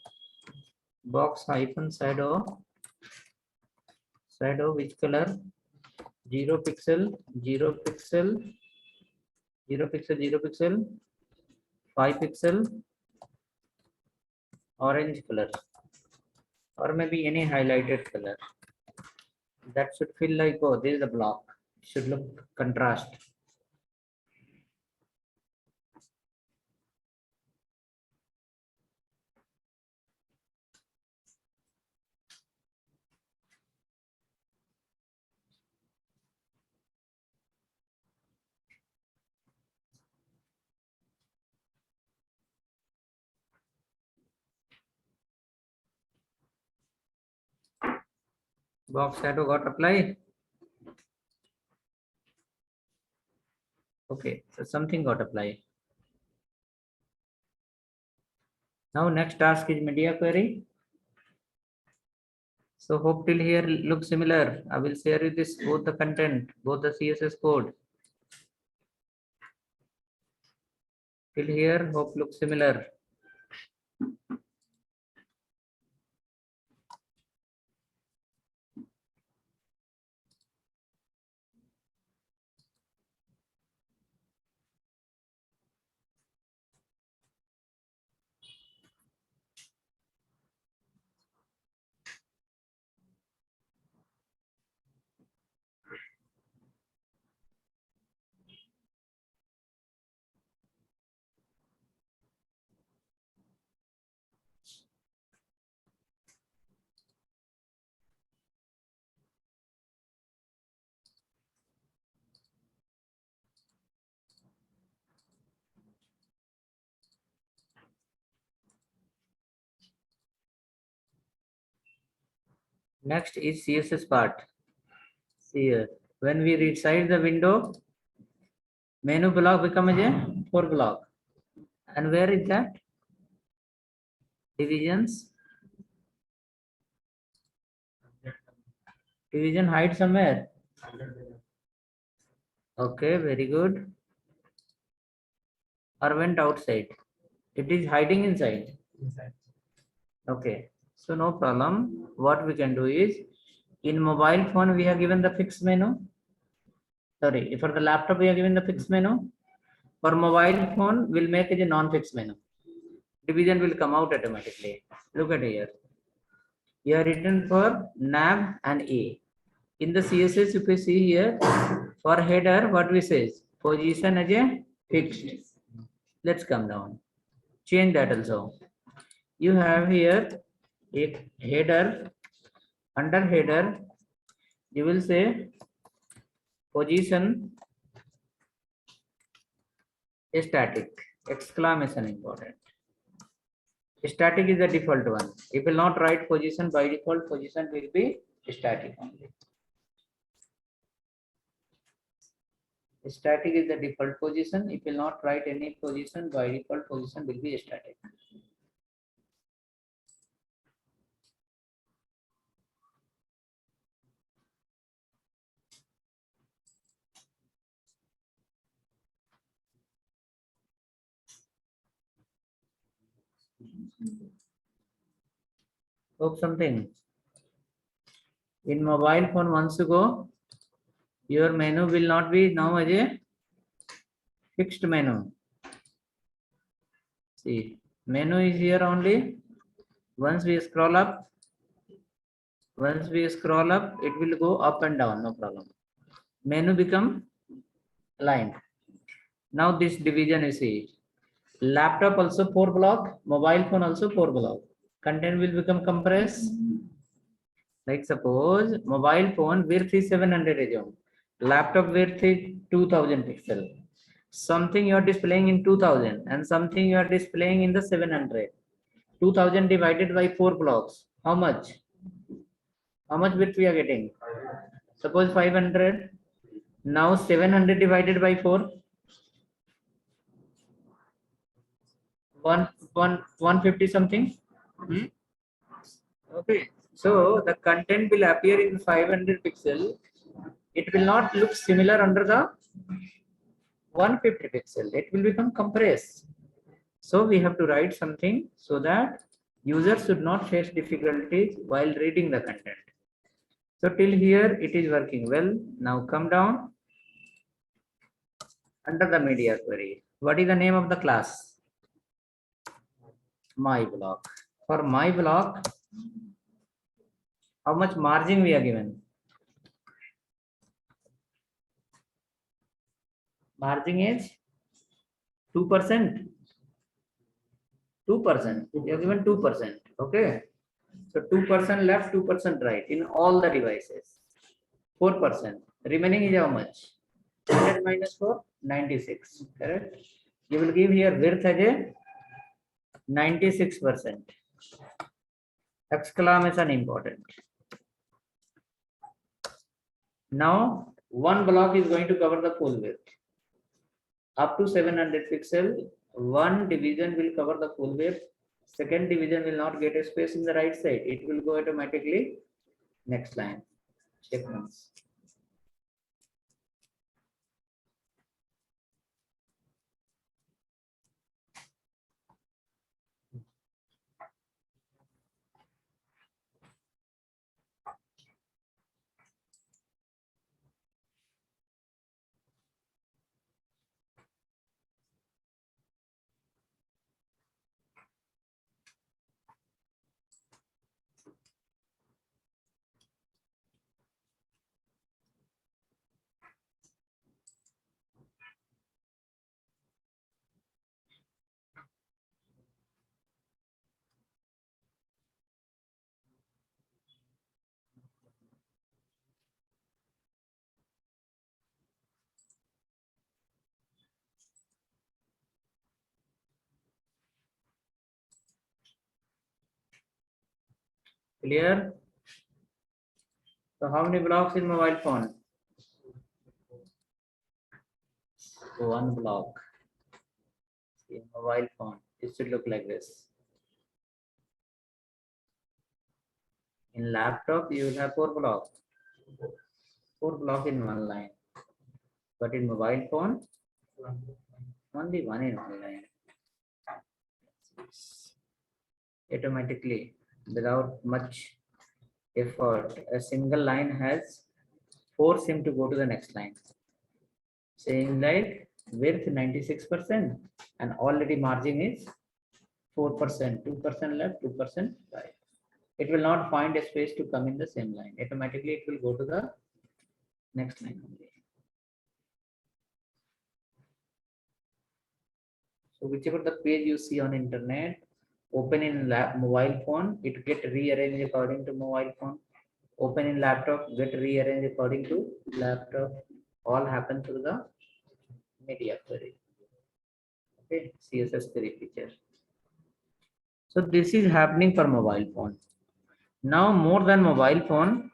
Speaker 1: Box hyphen shadow. Shadow which color? 0 pixel, 0 pixel, 0 pixel, 0 pixel, 5 pixel, orange color, or maybe any highlighted color. That should feel like, oh, this is a block. It should look contrast. Box shadow got applied. Okay, so something got applied. Now next task is media query. So hope till here looks similar. I will share you this, both the content, both the CSS code. Till here hope looks similar. Next is CSS part. See here, when we resize the window, menu block becomes a 4 block. And where is that? Divisions. Division hide somewhere. Okay, very good. Or went outside. It is hiding inside. Okay, so no problem. What we can do is, in mobile phone we have given the fixed menu. Sorry, for the laptop we are given the fixed menu. For mobile phone, we'll make it a non-fixed menu. Division will come out automatically. Look at here. You are written for nav and a. In the CSS, if you see here, for header, what we say is position as a fixed. Let's come down. Change that also. You have here a header. Under header, you will say position static. Exclamation important. Static is the default one. If you will not write position, by default position will be static only. Static is the default position. If you will not write any position, by default position will be static. Hope something. In mobile phone, once you go, your menu will not be now as a fixed menu. See, menu is here only. Once we scroll up, it will go up and down, no problem. Menu become aligned. Now this division you see. Laptop also 4 block, mobile phone also 4 block. Content will become compressed. Like suppose mobile phone width is 700 assume. Laptop width is 2000 pixel. Something you are displaying in 2000 and something you are displaying in the 700. 2000 divided by 4 blocks. How much? How much width we are getting? Suppose 500. Now 700 divided by 4. 150 something. Okay. So the content will appear in 500 pixel. It will not look similar under the 150 pixel. It will become compressed. So we have to write something so that users should not face difficulties while reading the content. So till here it is working well. Now come down under the media query. What is the name of the class? My block. For my block, how much margin we are given? Margin is 2%. 2%. You have given 2%. Okay. So 2% left, 2% right in all the devices. 4%. Remaining is how much? 100 minus 4, 96. Correct. You will give here width as a 96%. Exclamation important. Now one block is going to cover the full width. Up to 700 pixel, one division will cover the full width. Second division will not get a space in the right side. It will go automatically. Next line. Check once. Clear? So how many blocks in mobile phone? One block. In mobile phone, it should look like this. In laptop, you will have 4 blocks. 4 blocks in one line. But in mobile phone, only one in one line. Automatically, without much effort, a single line has force him to go to the next line. Saying like width 96% and already margin is 4%, 2% left, 2% right. It will not find a space to come in the same line. Automatically, it will go to the next line only. So whichever the page you see on internet, open in mobile phone, it get rearranged according to mobile phone. Open in laptop, get rearranged according to laptop. All happen through the media query. Okay, CSS query feature. So this is happening for mobile phone. Now more than mobile phone,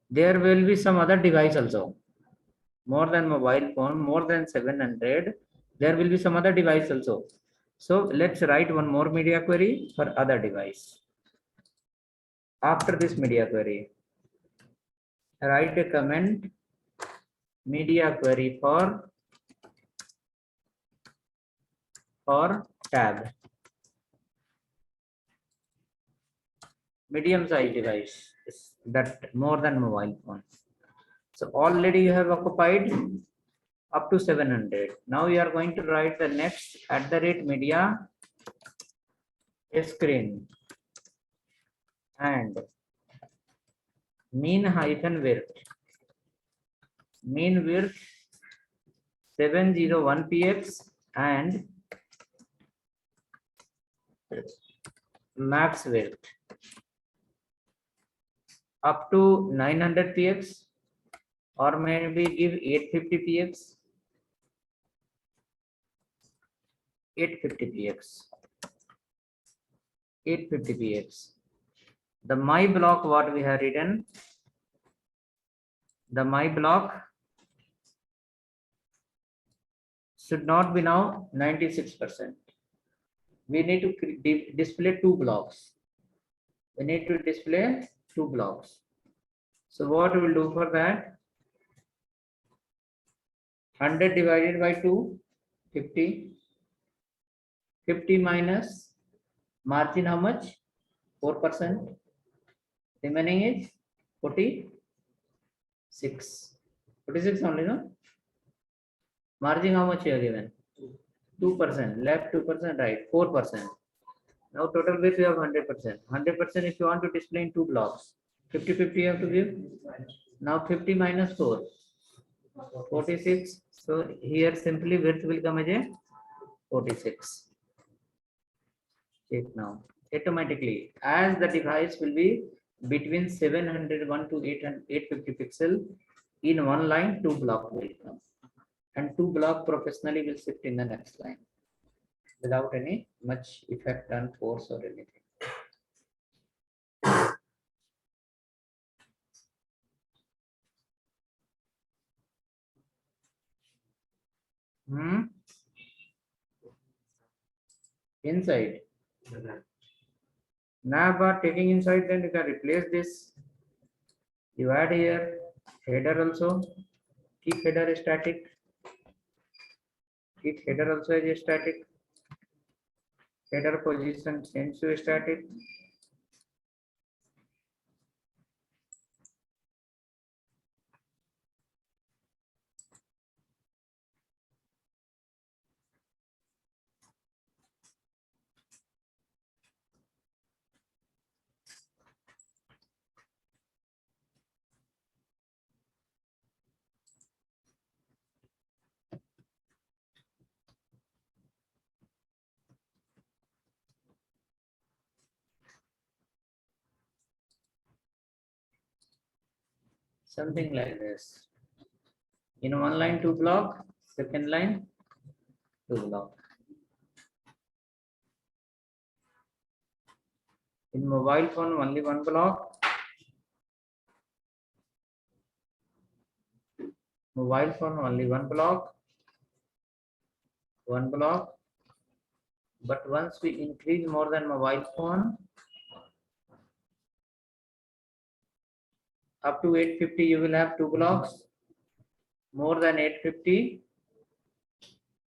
Speaker 1: there will be some other device also. More than mobile phone, more than 700, there will be some other device also. So let's write one more media query for other device. After this media query, write a comment media query for tab. Medium size device is that more than mobile phone. So already you have occupied up to 700. Now you are going to write the next @media screen and mean hyphen width. Mean width 701 px and max width up to 900 px or maybe give 850 px. 850 px. 850 px. The my block what we have written, the my block should not be now 96%. We need to display 2 blocks. We need to display 2 blocks. So what we will do for that? 100 divided by 2, 50. 50 minus margin how much? 4%. Remaining is 46. 46 only, no? Margin how much you are given? 2%. Left 2%, right? 4%. Now total width you have 100%. 100% if you want to display in 2 blocks. 50-50 you have to give. Now 50 minus 4. 46. So here simply width will come as a 46. Check now. Automatically, as the device will be between 701 to 850 pixel, in one line 2 block will come. And 2 block professionally will shift in the next line without any much effect on force or anything. Inside. Nav taking inside, then you can replace this. You add here header also. Keep header static. Keep header also as a static. Header position change to static. Something like this. In one line 2 block, second line 2 block. In mobile phone only 1 block. Mobile phone only 1 block. 1 block. But once we increase more than mobile phone, Up to 850, you will have 2 blocks. More than 850,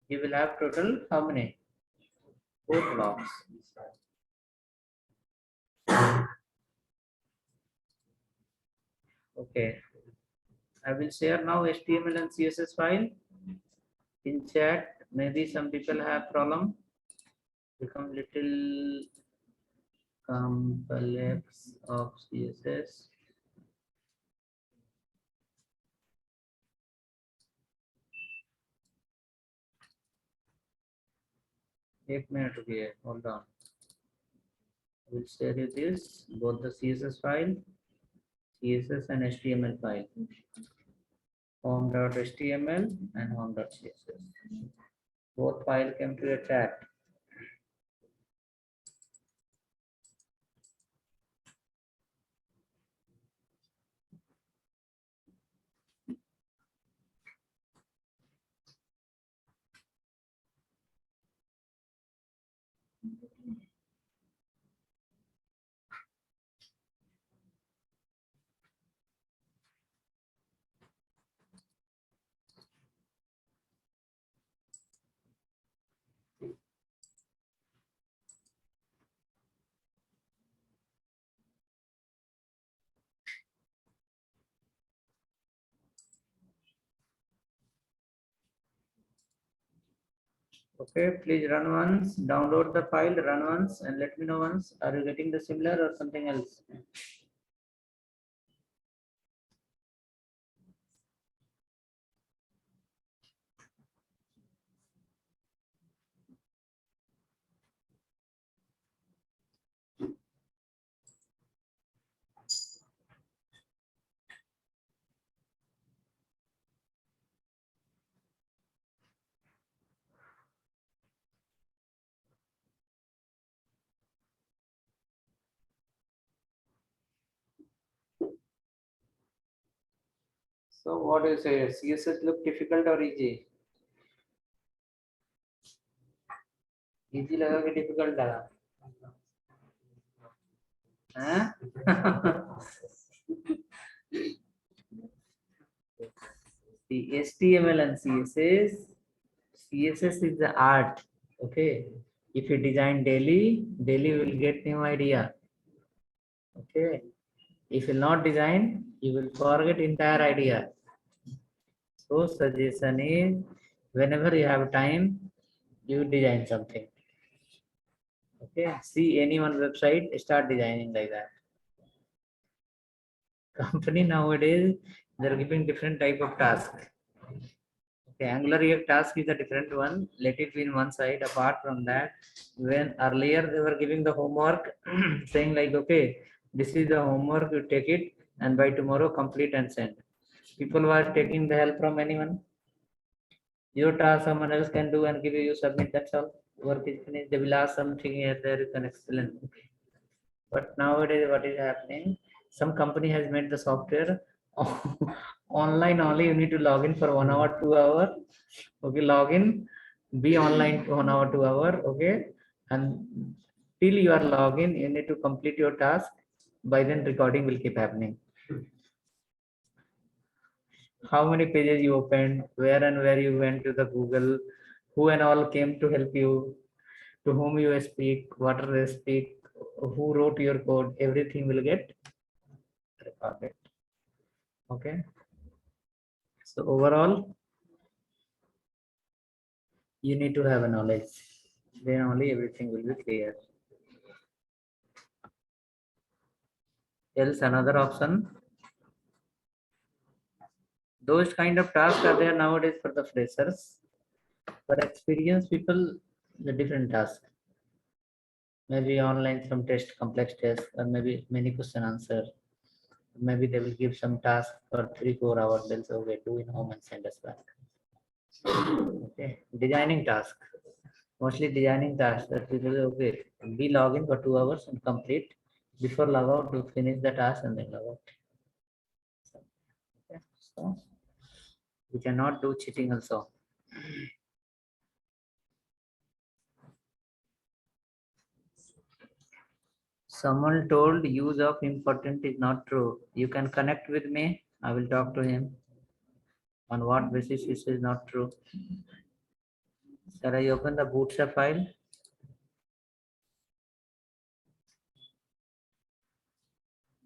Speaker 1: you will have total how many? 4 blocks. Okay. I will share now HTML and CSS file in chat. Maybe some people have problem. Become little complex of CSS. एक minute रुकिए, hold on. I will share you this, both the CSS file, CSS and HTML file, home.html and home.css. Both file came to your chat. Okay, please run once, download the file, run once, and let me know once. Are you getting the similar or something else? So what do you say? CSS look difficult or easy? Easy लगा कि difficult लगा? हाँ? The HTML and CSS is the art. Okay. If you design daily, daily will get new idea. Okay. If you not design, you will forget entire idea. So suggestion is, whenever you have time, you design something. Okay. See any one website, start designing like that. Company nowadays, they're giving different type of task. Okay, Angular React task is a different one. Let it be in one side. Apart from that, when earlier they were giving the homework, saying like, okay, this is the homework, you take it, and by tomorrow complete and send. People were taking the help from anyone. Your task someone else can do and give you submit. That's all. Work is finished. They will ask something here, there you can explain. But nowadays, what is happening? Some company has made the software online only. You need to log in for 1 hour, 2 hour. Okay, log in, be online 1 hour, 2 hour. Okay, and till you are login, you need to complete your task. By then, recording will keep happening. How many pages you opened, where and where you went to the Google, who and all came to help you, to whom you speak, what they speak, who wrote your code, everything will get recorded. Okay. So overall, you need to have a knowledge. Then only everything will be clear. Else another option. Those kind of tasks are there nowadays for the freshers. For experienced people, the different task. Maybe online some test, complex test, or maybe many question answer. Maybe they will give some task for 3-4 hours. They'll say, okay, do in home and send us back. Okay, designing task. Mostly designing tasks that people say, okay, be login for 2 hours and complete. Before log out, to finish the task and then log out. Okay, so we cannot do cheating also. Someone told use of important is not true. You can connect with me. I will talk to him. On what basis this is not true? Shall I open the bootstrap file?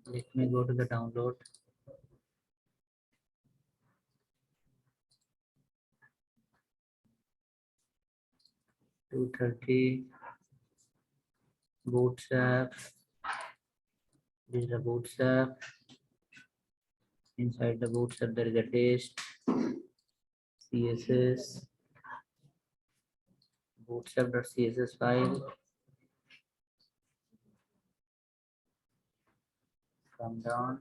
Speaker 1: Let me go to the download. .230 bootstrap. This is the bootstrap. Inside the bootstrap there is a test, CSS, bootstrap.css file. Come down.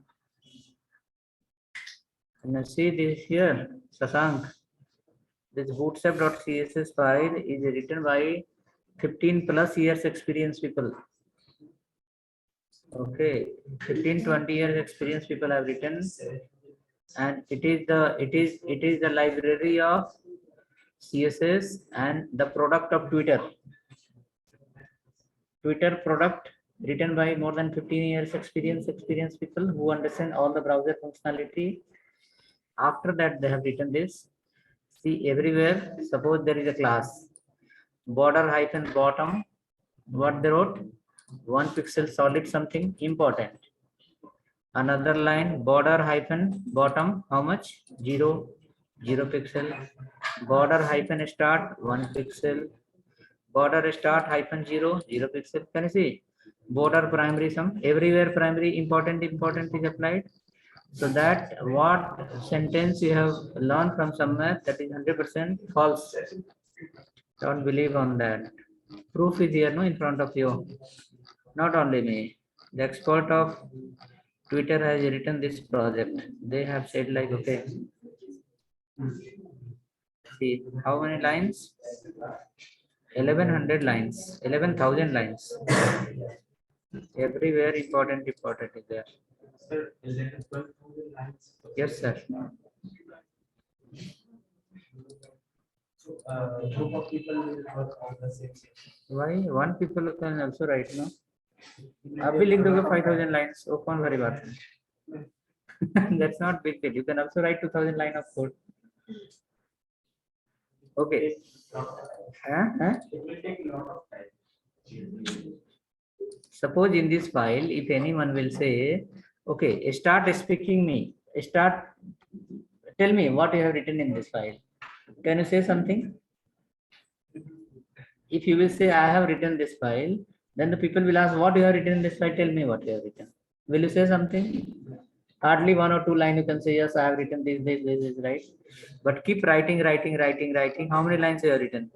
Speaker 1: Can you see this here, Sasank? This bootstrap.css file is written by 15 plus years experience people. Okay, 15-20 years experience people have written, and it is the library of CSS and the product of Twitter. Twitter product written by more than 15 years experience people who understand all the browser functionality. After that, they have written this. See everywhere. Suppose there is a class border hyphen bottom. What they wrote? 1 pixel solid something important. Another line border hyphen bottom. How much? 0 pixel. Border hyphen start 1 pixel. Border start hyphen 0 pixel. Can you see? Border primary sum. Everywhere primary important is applied. So that what sentence you have learned from somewhere, that is 100% false. Don't believe on that. Proof is here, no, in front of you. Not only me. The expert of Twitter has written this project. They have said like, okay, see how many lines? 1100 lines, 11,000 lines. Everywhere important is there. Yes, sir.
Speaker 2: Group of people will work on the same thing.
Speaker 1: Why? One people can also write, no? अभी लिख दोगे 5,000 lines. वो कौन भरी बात है? That's not big deal. You can also write 2,000 line of code. Okay.
Speaker 2: It will take a lot of time.
Speaker 1: Suppose in this file, if anyone will say, okay, start speaking me, tell me what you have written in this file. Can you say something? If you will say, I have written this file, then the people will ask, what you have written in this file, tell me what you have written. Will you say something? Hardly 1 or 2 lines you can say, yes, I have written this, right? But keep writing. How many lines you have written?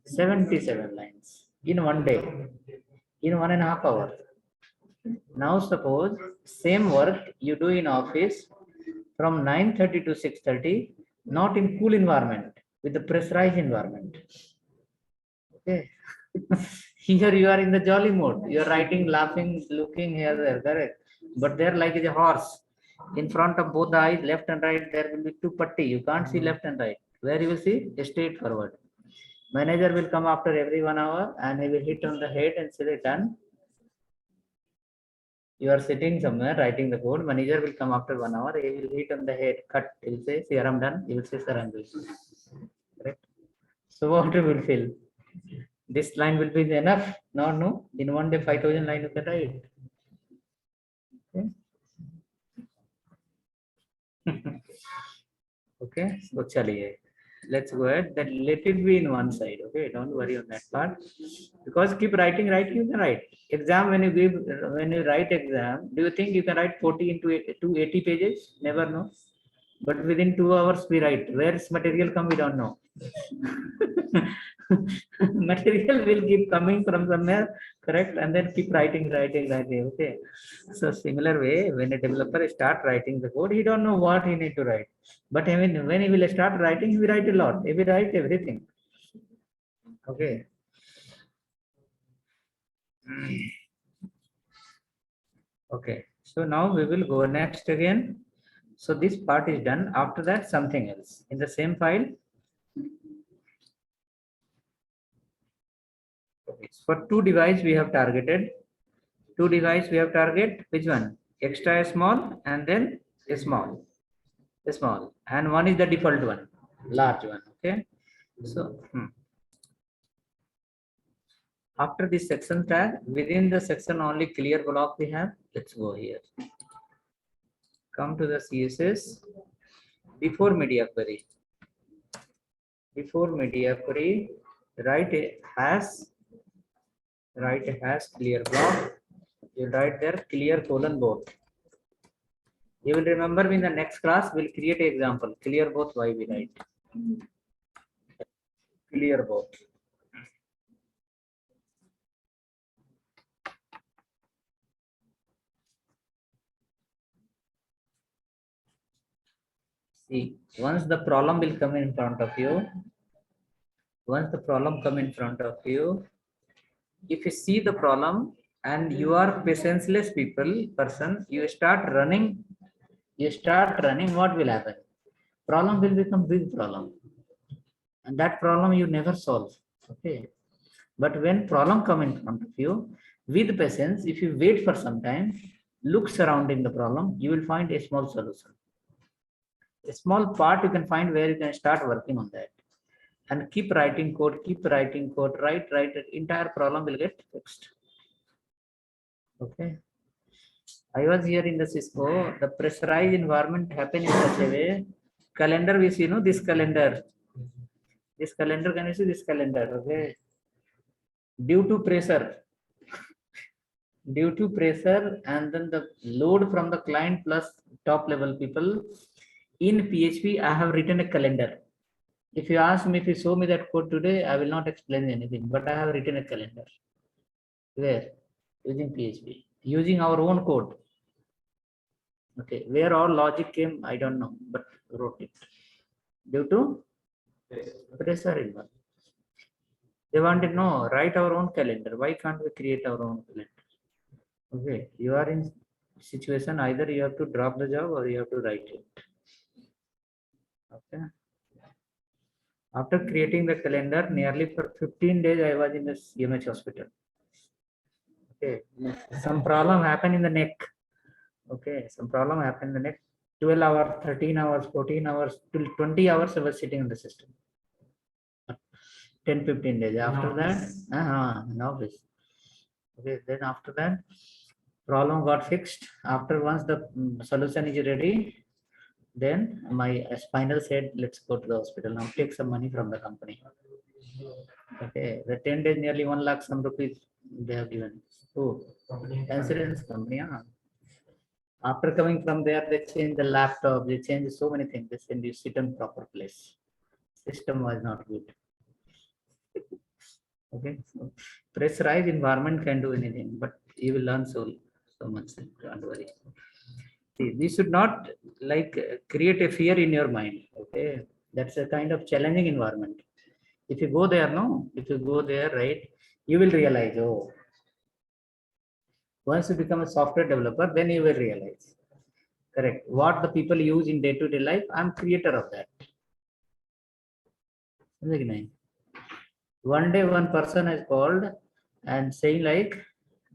Speaker 1: 77 lines in one day, in 1.5 hours. Now suppose same work you do in office from 9:30 to 6:30, not in cool environment, with the pressurized environment. Okay. Here you are in the jolly mode. You are writing, laughing, looking here, there, correct. But there like is a horse. In front of both the eyes, left and right, there will be 2 putty. You can't see left and right. Where you will see? Straight forward. Manager will come after every 1 hour and he will hit on the head and say, done. You are sitting somewhere writing the code. Manager will come after 1 hour. He will hit on the head, cut. He will say, see, I'm done. He will say, sir, I'm doing. Correct. So what you will feel? This line will be enough. No. In one day, 5,000 lines you can write. Okay. Okay. So chaliye. Let's go ahead. Then let it be in one side. Okay. Don't worry on that part. Because keep writing, you can write. Exam when you write exam, do you think you can write 40 into 80 pages? Never know. But within 2 hours we write. Where's material come? We don't know. Material will keep coming from somewhere, correct? And then keep writing. Okay. So similar way, when a developer start writing the code, he don't know what he need to write. But when he will start writing, he will write a lot. He will write everything. Okay. Okay. So now we will go next again. So this part is done. After that, something else in the same file. Okay. For 2 devices we have targeted. Two device we have target. Which one? Extra small and then small, small, and one is the default one, large one. Okay. So after this section tag, within the section only clear block we have. Let's go here. Come to the CSS. Before media query. Before media query, write a hash clear block. You write there clear colon both. You will remember in the next class we'll create an example. Clear both, why we write clear both. See, once the problem will come in front of you, if you see the problem and you are patienceless person, you start running, what will happen? Problem will become big problem. And that problem you never solve. Okay. But when problem come in front of you, with patience, if you wait for some time, look surrounding the problem, you will find a small solution. A small part you can find where you can start working on that. And keep writing code, write, entire problem will get fixed. Okay. I was here in the Cisco, the pressurized environment happened in such a way. Calendar we see, no, this calendar. This calendar, can you see this calendar? Okay. Due to pressure and then the load from the client plus top level people, in PHP, I have written a calendar. If you ask me, if you show me that code today, I will not explain anything, but I have written a calendar. Where? Using PHP, using our own code. Okay, where all logic came, I don't know, but wrote it. Due to pressure involved. They wanted to know, write our own calendar. Why can't we create our own calendar? Okay, you are in situation, either you have to drop the job or you have to write it. Okay. After creating the calendar, nearly for 15 days, I was in the CMH hospital. Okay, some problem happened in the neck. Okay, some problem happened in the neck. 12 hours, 13 hours, 14 hours, till 20 hours I was sitting in the system. 10-15 days. After that, now this. Okay, then after that, problem got fixed. After once the solution is ready, then my spinal said, let's go to the hospital. Now take some money from the company. Okay, the 10 days, nearly 1 lakh some rupees they have given. Oh, insurance company. After coming from there, they change the laptop, they change so many things. They send you sit in proper place. System was not good. Okay, so pressurized environment can do anything, but you will learn so much. Don't worry. See, we should not like create a fear in your mind. Okay, that's a kind of challenging environment. If you go there, right, you will realize, oh, once you become a software developer, then you will realize, correct, what the people use in day-to-day life. I'm creator of that. One day, one person has called and saying like,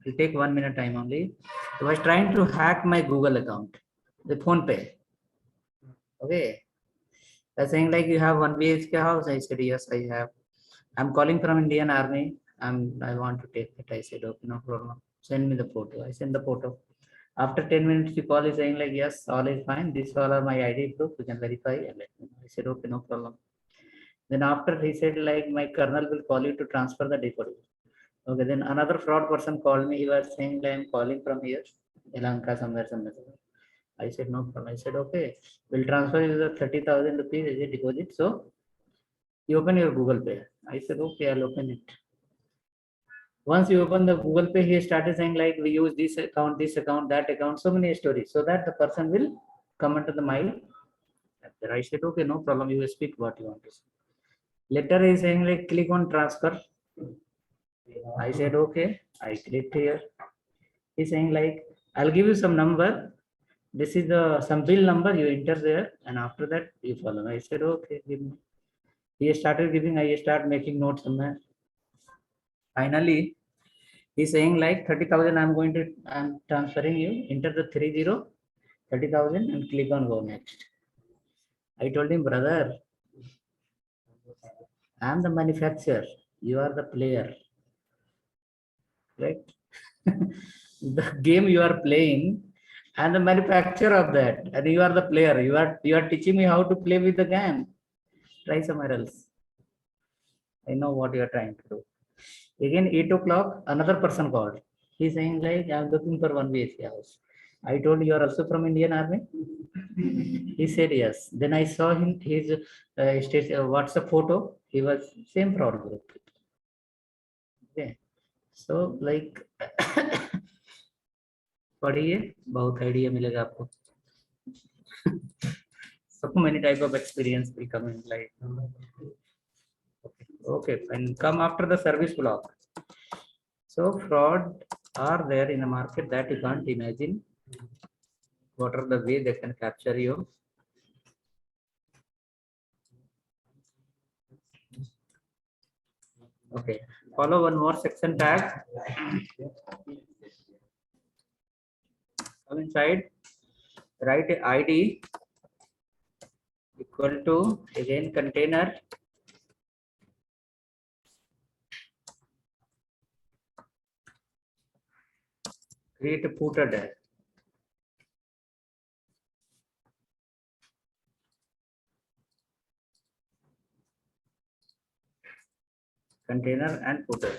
Speaker 1: it'll take 1 minute time only. He was trying to hack my Google account, the PhonePe. Okay. They're saying like, you have 1 BHK house. I said, yes, I have. I'm calling from Indian Army. I want to take it. I said, okay, no problem. Send me the photo. I send the photo. After 10 minutes, he call is saying like, yes, all is fine. These all are my ID proof. You can verify and let me know. I said, okay, no problem. Then after he said like, my colonel will call you to transfer the deposit. Okay, then another fraud person called me. He was saying like, I'm calling from here, Lanka somewhere. I said, no problem. I said, okay, we'll transfer you the 30,000 rupees as a deposit. So you open your Google Pay. I said, okay, I'll open it. Once you open the Google Pay, he started saying like, we use this account, that account, so many stories, so that the person will come into the mail. I said, okay, no problem. You speak what you want to say. Later he is saying like, click on transfer. I said, okay. I clicked here. He's saying like, I'll give you some number. This is the some bill number. You enter there, and after that you follow. I said, okay, give me. He started giving. I start making notes somewhere. Finally, He's saying like 30,000 I'm transferring you, enter the 30,000 and click on go next. I told him, brother, I'm the manufacturer, you are the player, right? The game you are playing, and the manufacturer of that, and you are the player. You are teaching me how to play with the game. Try somewhere else. I know what you are trying to do. Again, 8 o'clock, another person called. He's saying like, I'm looking for one BSc house. I told you are also from Indian Army. He said yes. Then I saw him his WhatsApp photo. He was same fraud group. Okay, so like पढ़िए बहुत idea मिलेगा आपको. So many type of experience will come in life. Okay, and come after the service block. So fraud are there in the market that you can't imagine. What are the way they can capture you? Okay, follow one more section tag. Come inside, write a ID equal to again container create a footer there. Container and footer.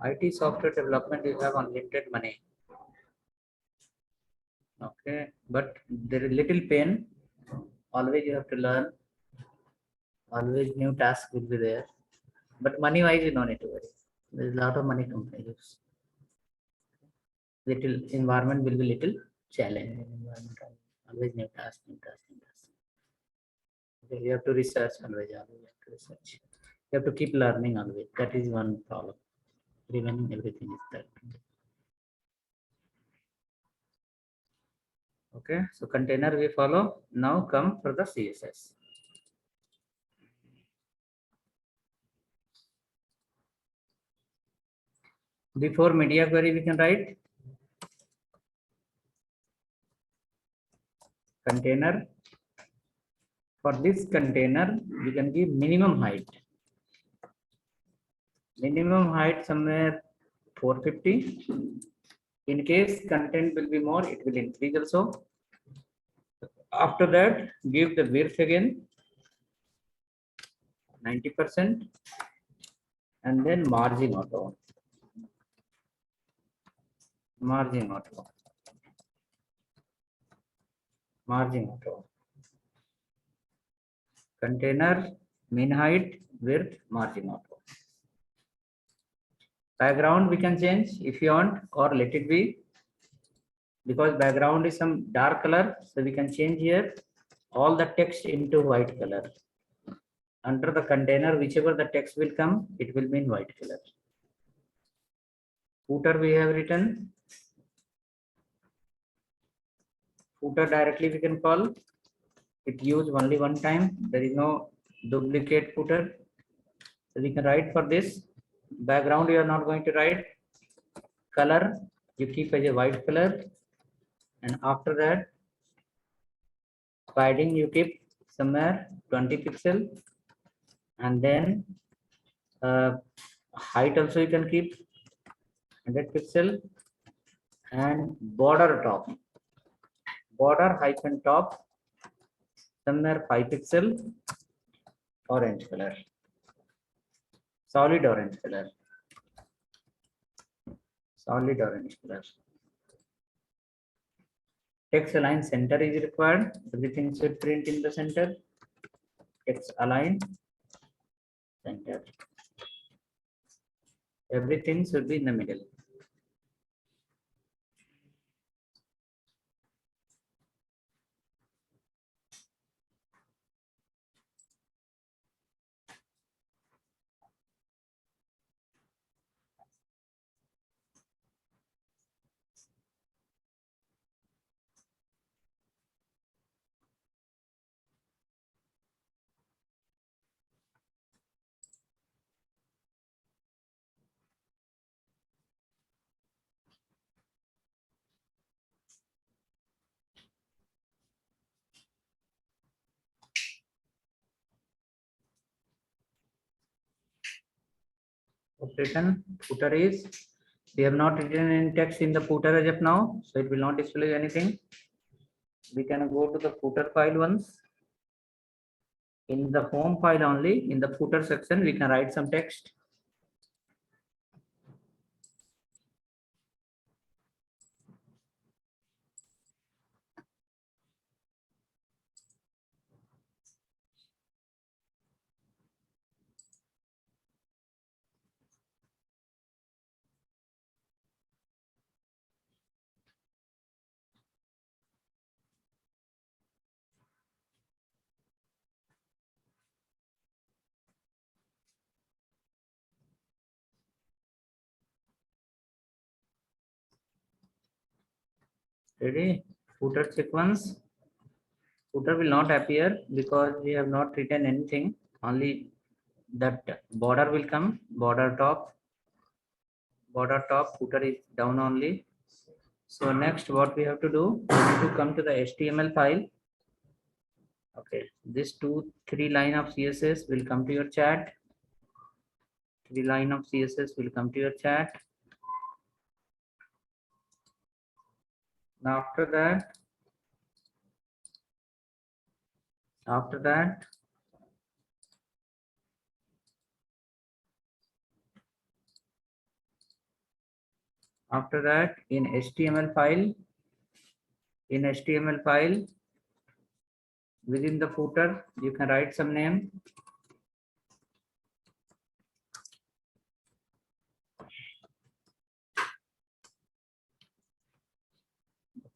Speaker 1: IT software development, you have unlimited money. Okay, but there is little pain. Always you have to learn. Always new task will be there. But money wise, you don't need to worry. There is a lot of money companies. Little environment will be little challenging. Environment always new task, new task, new task. Okay, you have to research always. Always you have to research. You have to keep learning always. That is one problem. Preventing everything is that. Okay, so container we follow. Now come for the CSS. Before media query, we can write container. For this container, we can give minimum height. Minimum height somewhere 450. In case content will be more, it will increase also. After that, give the width again 90%, and then margin auto. Margin auto. Margin auto. Container, min height, width, margin auto. Background we can change if you want, or let it be, because background is some dark color, so we can change here all the text into white color. Under the container, whichever the text will come, it will be in white color. Footer we have written. Footer directly we can call. It used only one time. There is no duplicate footer. So we can write for this. Background you are not going to write. Color you keep as a white color. And after that, padding you keep somewhere 20 pixel. And then height also you can keep 100 pixel. And border top. Border hyphen top somewhere 5 pixel, orange color, solid orange color, solid orange color. Text align center is required. Everything should print in the center. Text align center. Everything should be in the middle. written footer is, we have not written any text in the footer as of now, so it will not display anything. We can go to the footer file once. In the home file only, in the footer section, we can write some text. Ready? Footer check once. Footer will not appear because we have not written anything. Only that border will come. Border top. Footer is down only. So next, what we have to do? We need to come to the HTML file. Okay, this 3 line of CSS will come to your chat. 3 line of CSS will come to your chat. Now after that, after that in HTML file, within the footer, you can write some name.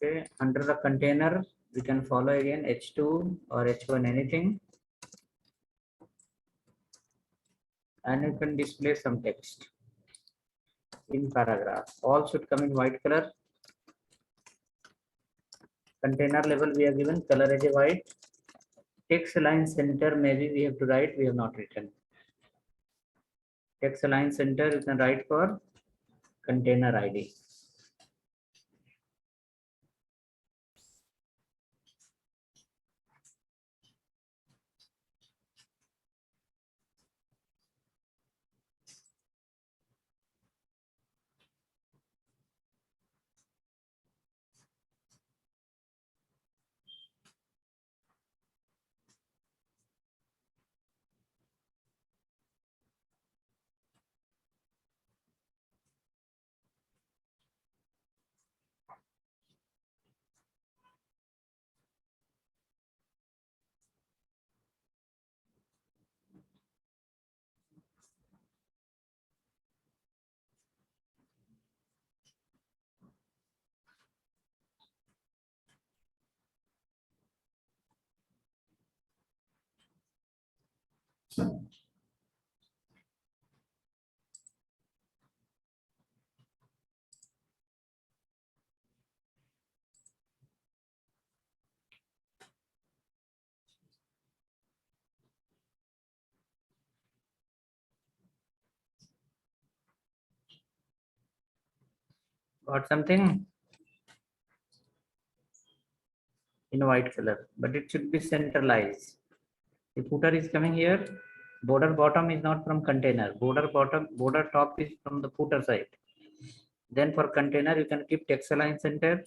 Speaker 1: Okay, under the container, we can follow again H2 or H1, anything. And you can display some text in paragraph. All should come in white color. Container level we have given color as a white. Text align center, maybe we have to write, we have not written. Text align center, you can write for container ID. Got something in white color, but it should be centralized. The footer is coming here. Border bottom is not from container. Border top is from the footer side. Then for container, you can keep text align center.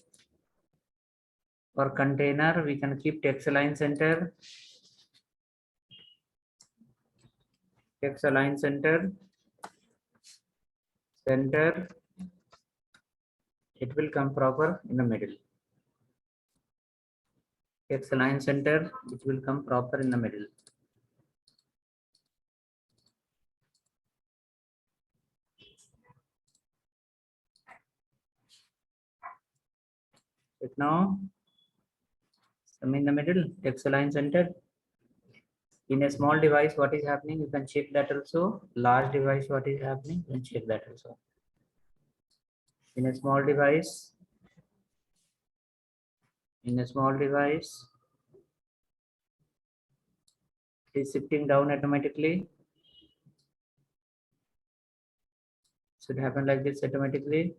Speaker 1: For container, we can keep text align center. Text align center. Center. It will come proper in the middle. Text align center, it will come proper in the middle. But now, some in the middle, text align center. In a small device, what is happening? You can check that also. Large device, what is happening? You can check that also. In a small device, it is shifting down automatically. Should happen like this automatically.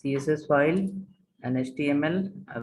Speaker 1: CSS file and HTML. I will